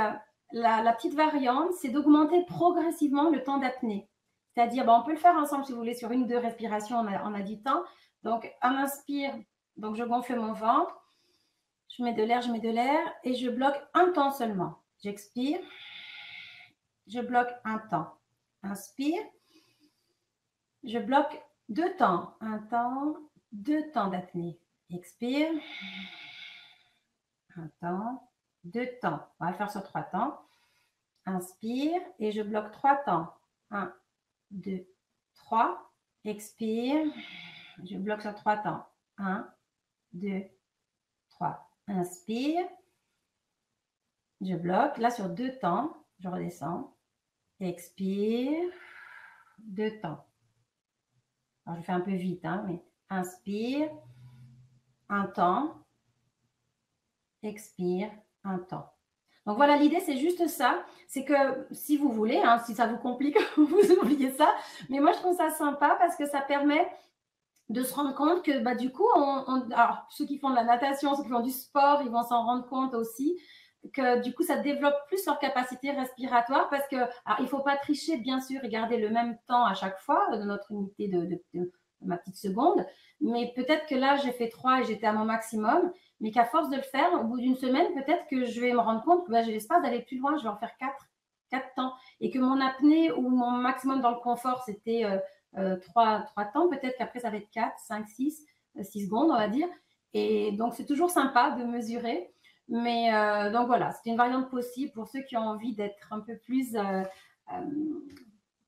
la petite variante, c'est d'augmenter progressivement le temps d'apnée. C'est-à-dire, on peut le faire ensemble si vous voulez, sur une ou deux respirations, on a du temps. Donc, un inspire, donc je gonfle mon ventre. Je mets de l'air et je bloque un temps seulement. J'expire, je bloque un temps. Inspire, je bloque 2 temps. Un temps, 2 temps d'apnée. Expire, un temps, 2 temps. On va le faire sur 3 temps. Inspire et je bloque 3 temps. 1, 2, 3. Expire, je bloque sur 3 temps. 1, 2, 3. Inspire, je bloque. Là, sur 2 temps, je redescends. Expire, 2 temps. Alors, je fais un peu vite, hein, mais inspire, un temps. Expire, un temps. Donc voilà, l'idée, c'est juste ça. C'est que si vous voulez, hein, si ça vous complique, vous oubliez ça. Mais moi, je trouve ça sympa parce que ça permet de se rendre compte que du coup, alors, ceux qui font de la natation, ceux qui font du sport, ils vont s'en rendre compte aussi que du coup, ça développe plus leur capacité respiratoire parce que, alors, il ne faut pas tricher, bien sûr, et garder le même temps à chaque fois de notre unité de ma petite seconde. Mais peut-être que là, j'ai fait 3 et j'étais à mon maximum, mais qu'à force de le faire, au bout d'une semaine, peut-être que je vais me rendre compte que j'ai l'espace d'aller plus loin, je vais en faire 4 temps. Et que mon apnée ou mon maximum dans le confort, c'était 3 temps, peut-être qu'après, ça va être 4, 5, 6 secondes, on va dire. Et donc, c'est toujours sympa de mesurer. Mais donc voilà, c'est une variante possible pour ceux qui ont envie d'être un peu plus,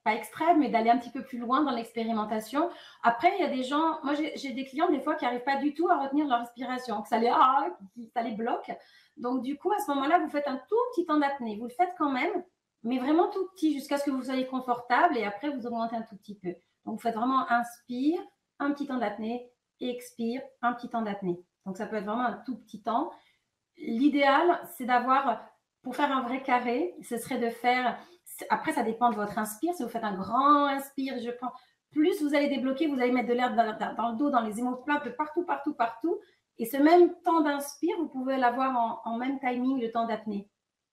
pas extrême, mais d'aller un petit peu plus loin dans l'expérimentation. Après, il y a des gens, moi j'ai des clients des fois qui n'arrivent pas du tout à retenir leur respiration, que ça les bloque. Donc du coup, à ce moment-là, vous faites un tout petit temps d'apnée. Vous le faites quand même, mais vraiment tout petit, jusqu'à ce que vous soyez confortable, et après, vous augmentez un tout petit peu. Donc vous faites vraiment inspire, un petit temps d'apnée, expire, un petit temps d'apnée. Donc ça peut être vraiment un tout petit temps. L'idéal, c'est d'avoir, pour faire un vrai carré, ce serait de faire, après ça dépend de votre inspire, si vous faites un grand inspire, je prends, plus vous allez débloquer, vous allez mettre de l'air dans le dos, dans les omoplates, de partout, partout, partout. Et ce même temps d'inspire, vous pouvez l'avoir en même timing, le temps d'apnée.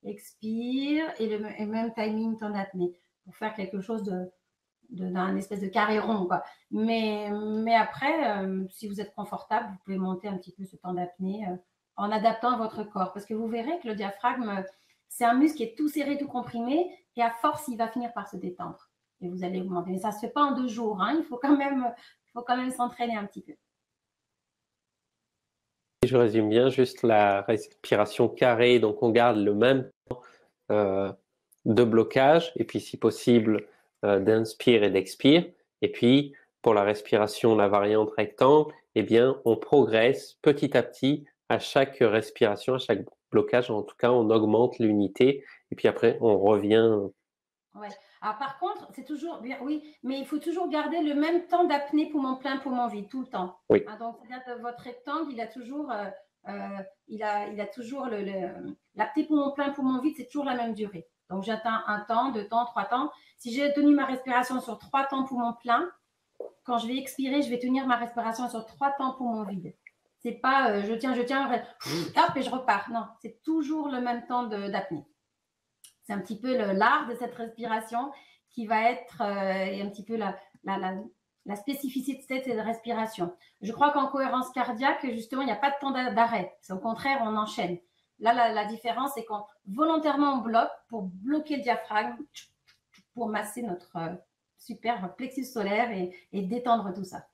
Expire et le même timing, temps d'apnée, pour faire quelque chose d'un espèce de carré rond, quoi. Mais après, si vous êtes confortable, vous pouvez monter un petit peu ce temps d'apnée en adaptant à votre corps. Parce que vous verrez que le diaphragme, c'est un muscle qui est tout serré, tout comprimé, et à force, il va finir par se détendre. Et vous allez augmenter. Mais ça ne se fait pas en 2 jours, hein. Il faut quand même s'entraîner un petit peu. Si je résume bien, juste la respiration carrée, donc on garde le même temps de blocage, et puis si possible, d'inspire et d'expire. Et puis, pour la respiration, la variante rectangle, eh bien, on progresse petit à petit à chaque respiration, à chaque blocage. En tout cas, on augmente l'unité. Et puis après, on revient. Ouais. Alors, par contre, c'est toujours bien, oui, mais il faut toujours garder le même temps d'apnée poumon plein, poumon vide, tout le temps. Oui. Hein, donc, c'est-à-dire que votre rectangle, il a toujours, il a toujours l'apnée poumon plein, poumon vide, c'est toujours la même durée. Donc, j'atteins 1 temps, 2 temps, 3 temps. Si j'ai tenu ma respiration sur 3 temps poumon plein, quand je vais expirer, je vais tenir ma respiration sur 3 temps poumon vide. C'est pas je tiens, hop, et je repars. Non, c'est toujours le même temps d'apnée. C'est un petit peu l'art de cette respiration qui va être un petit peu la spécificité de cette respiration. Je crois qu'en cohérence cardiaque, justement, il n'y a pas de temps d'arrêt. C'est au contraire, on enchaîne. Là, la différence, c'est qu'on volontairement on bloque pour bloquer le diaphragme, pour masser notre super plexus solaire et détendre tout ça.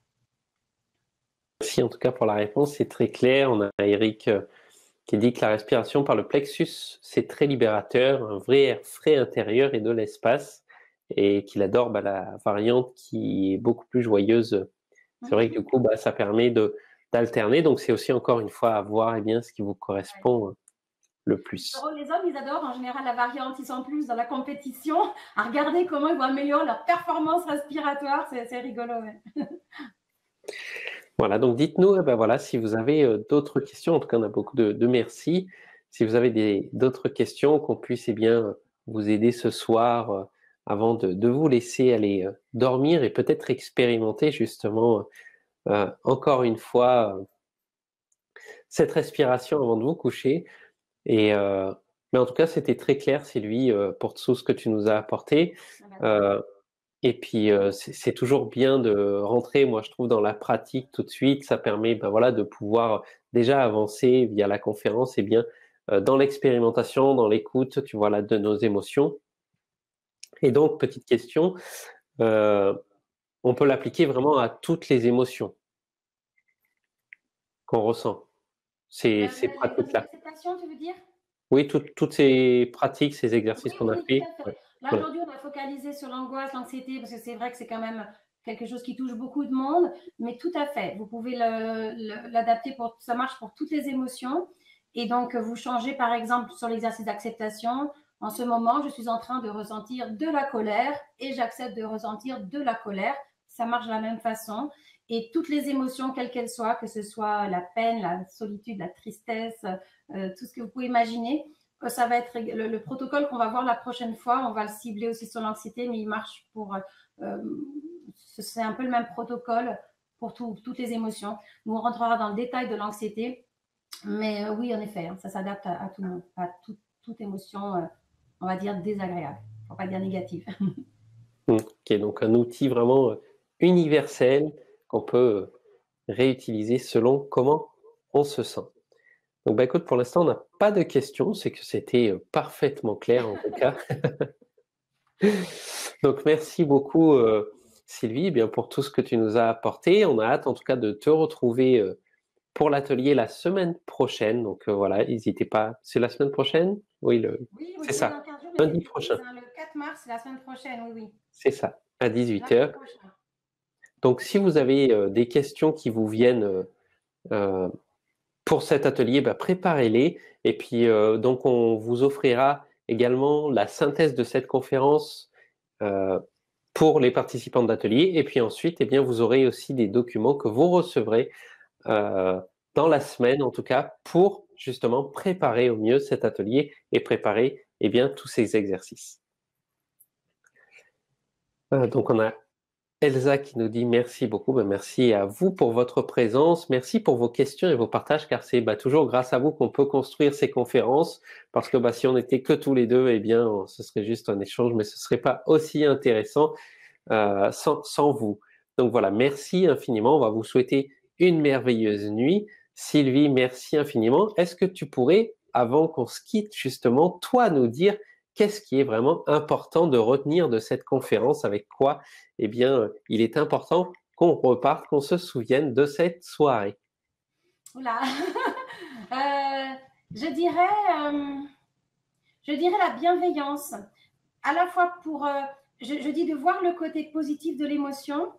Merci en tout cas pour la réponse, c'est très clair. On a Eric qui dit que la respiration par le plexus, c'est très libérateur, un vrai air frais intérieur et de l'espace, et qu'il adore la variante qui est beaucoup plus joyeuse. C'est vrai que du coup, ça permet d'alterner. Donc, c'est aussi encore une fois à voir bien, ce qui vous correspond le plus. Les hommes, ils adorent en général la variante. Ils sont plus dans la compétition à regarder comment ils vont améliorer leur performance respiratoire. C'est rigolo. Ouais. Voilà, donc dites-nous voilà, si vous avez d'autres questions. En tout cas, on a beaucoup de merci. Si vous avez d'autres questions, qu'on puisse bien vous aider ce soir avant de vous laisser aller dormir et peut-être expérimenter justement encore une fois cette respiration avant de vous coucher. Et, mais en tout cas, c'était très clair, Sylvie, pour tout ce que tu nous as apporté. Et puis, c'est toujours bien de rentrer, moi, je trouve, dans la pratique tout de suite. Ça permet voilà, de pouvoir déjà avancer via la conférence et bien dans l'expérimentation, dans l'écoute, tu vois, là, de nos émotions. Et donc, petite question, on peut l'appliquer vraiment à toutes les émotions qu'on ressent, ces pratiques-là. L'acceptation, tu veux dire? Oui, toutes ces pratiques, ces exercices qu'on a Oui, fait. tout à fait. Ouais. Là, aujourd'hui, on a focalisé sur l'angoisse, l'anxiété, parce que c'est vrai que c'est quand même quelque chose qui touche beaucoup de monde, mais tout à fait. Vous pouvez l'adapter ça marche pour toutes les émotions. Et donc, vous changez, par exemple, sur l'exercice d'acceptation. En ce moment, je suis en train de ressentir de la colère et j'accepte de ressentir de la colère. Ça marche de la même façon. Et toutes les émotions, quelles qu'elles soient, que ce soit la peine, la solitude, la tristesse, tout ce que vous pouvez imaginer, ça va être le protocole qu'on va voir la prochaine fois. On va le cibler aussi sur l'anxiété, mais il marche pour. C'est un peu le même protocole pour toutes les émotions. Nous, on rentrera dans le détail de l'anxiété, mais oui, en effet, ça s'adapte à tout le monde, à toute émotion, on va dire désagréable, il ne faut pas dire négative. Ok, donc un outil vraiment universel qu'on peut réutiliser selon comment on se sent. Donc, écoute, pour l'instant, on n'a pas de questions. C'est que c'était parfaitement clair, en tout cas. Donc, merci beaucoup, Sylvie, bien, pour tout ce que tu nous as apporté. On a hâte, en tout cas, de te retrouver pour l'atelier la semaine prochaine. Donc, voilà, n'hésitez pas. C'est la semaine prochaine? Oui, c'est ça. Dans 15 jours, Lundi prochain. le 4 mars, c'est la semaine prochaine, oui. C'est ça, à 18h. Donc, si vous avez des questions qui vous viennent pour cet atelier, préparez-les. Et puis, donc, on vous offrira également la synthèse de cette conférence pour les participants d'atelier. Et puis ensuite, bien, vous aurez aussi des documents que vous recevrez dans la semaine, en tout cas, pour justement préparer au mieux cet atelier et préparer bien, tous ces exercices. Donc, on a Elsa qui nous dit merci beaucoup. Merci à vous pour votre présence. Merci pour vos questions et vos partages, car c'est toujours grâce à vous qu'on peut construire ces conférences. Parce que si on n'était que tous les deux, bien, ce serait juste un échange, mais ce ne serait pas aussi intéressant sans vous. Donc voilà, merci infiniment. On va vous souhaiter une merveilleuse nuit. Sylvie, merci infiniment. Est-ce que tu pourrais, avant qu'on se quitte, justement, toi nous dire qu'est-ce qui est vraiment important de retenir de cette conférence, avec quoi, bien, il est important qu'on reparte, qu'on se souvienne de cette soirée. Oula. Je dirais la bienveillance. à la fois pour, je dis de voir le côté positif de l'émotion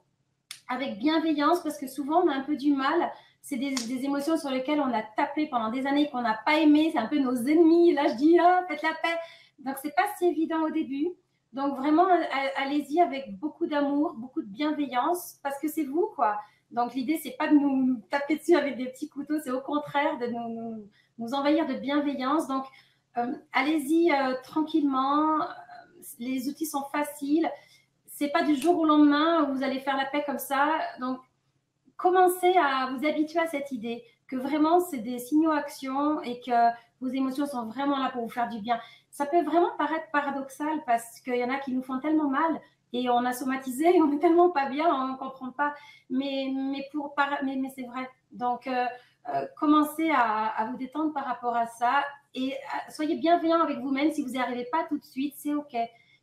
avec bienveillance, parce que souvent on a un peu du mal. C'est des émotions sur lesquelles on a tapé pendant des années, qu'on n'a pas aimé. C'est un peu nos ennemis. Là, je dis, ah, faites la paix. Donc, c'est pas si évident au début. Donc, vraiment, allez-y avec beaucoup d'amour, beaucoup de bienveillance, parce que c'est vous, quoi. Donc, l'idée, c'est pas de nous taper dessus avec des petits couteaux, c'est au contraire de nous envahir de bienveillance. Donc, allez-y tranquillement. Les outils sont faciles. C'est pas du jour au lendemain où vous allez faire la paix comme ça. Donc, commencez à vous habituer à cette idée que vraiment c'est des signaux-actions et que vos émotions sont vraiment là pour vous faire du bien. Ça peut vraiment paraître paradoxal parce qu'il y en a qui nous font tellement mal et on a somatisé, on est tellement pas bien, on ne comprend pas. Mais c'est vrai. Donc, commencez à vous détendre par rapport à ça et soyez bienveillant avec vous-même. Si vous n'y arrivez pas tout de suite, c'est OK.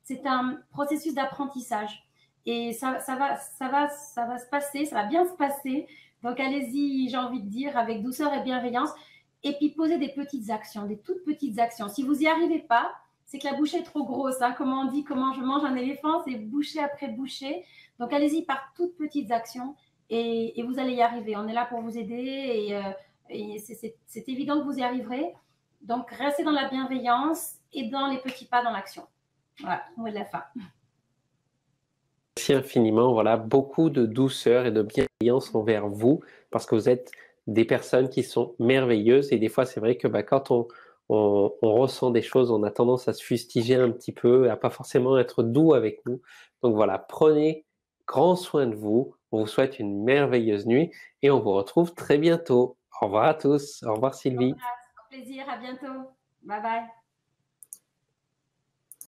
C'est un processus d'apprentissage. Et ça va se passer, ça va bien se passer. Donc allez-y, j'ai envie de dire, avec douceur et bienveillance. Et puis posez des petites actions, des toutes petites actions. Si vous n'y arrivez pas, c'est que la bouchée est trop grosse. Hein. Comment on dit, comment je mange un éléphant, c'est bouchée après bouchée. Donc allez-y par toutes petites actions et vous allez y arriver. On est là pour vous aider et c'est évident que vous y arriverez. Donc restez dans la bienveillance et dans les petits pas dans l'action. Voilà, mot de la fin. Merci infiniment. Voilà, beaucoup de douceur et de bienveillance envers vous, parce que vous êtes des personnes qui sont merveilleuses. Et des fois, c'est vrai que quand on ressent des choses, on a tendance à se fustiger un petit peu, à pas forcément être doux avec nous. Donc voilà, prenez grand soin de vous. On vous souhaite une merveilleuse nuit et on vous retrouve très bientôt. Au revoir à tous. Au revoir Sylvie. Au plaisir, à bientôt. Bye bye.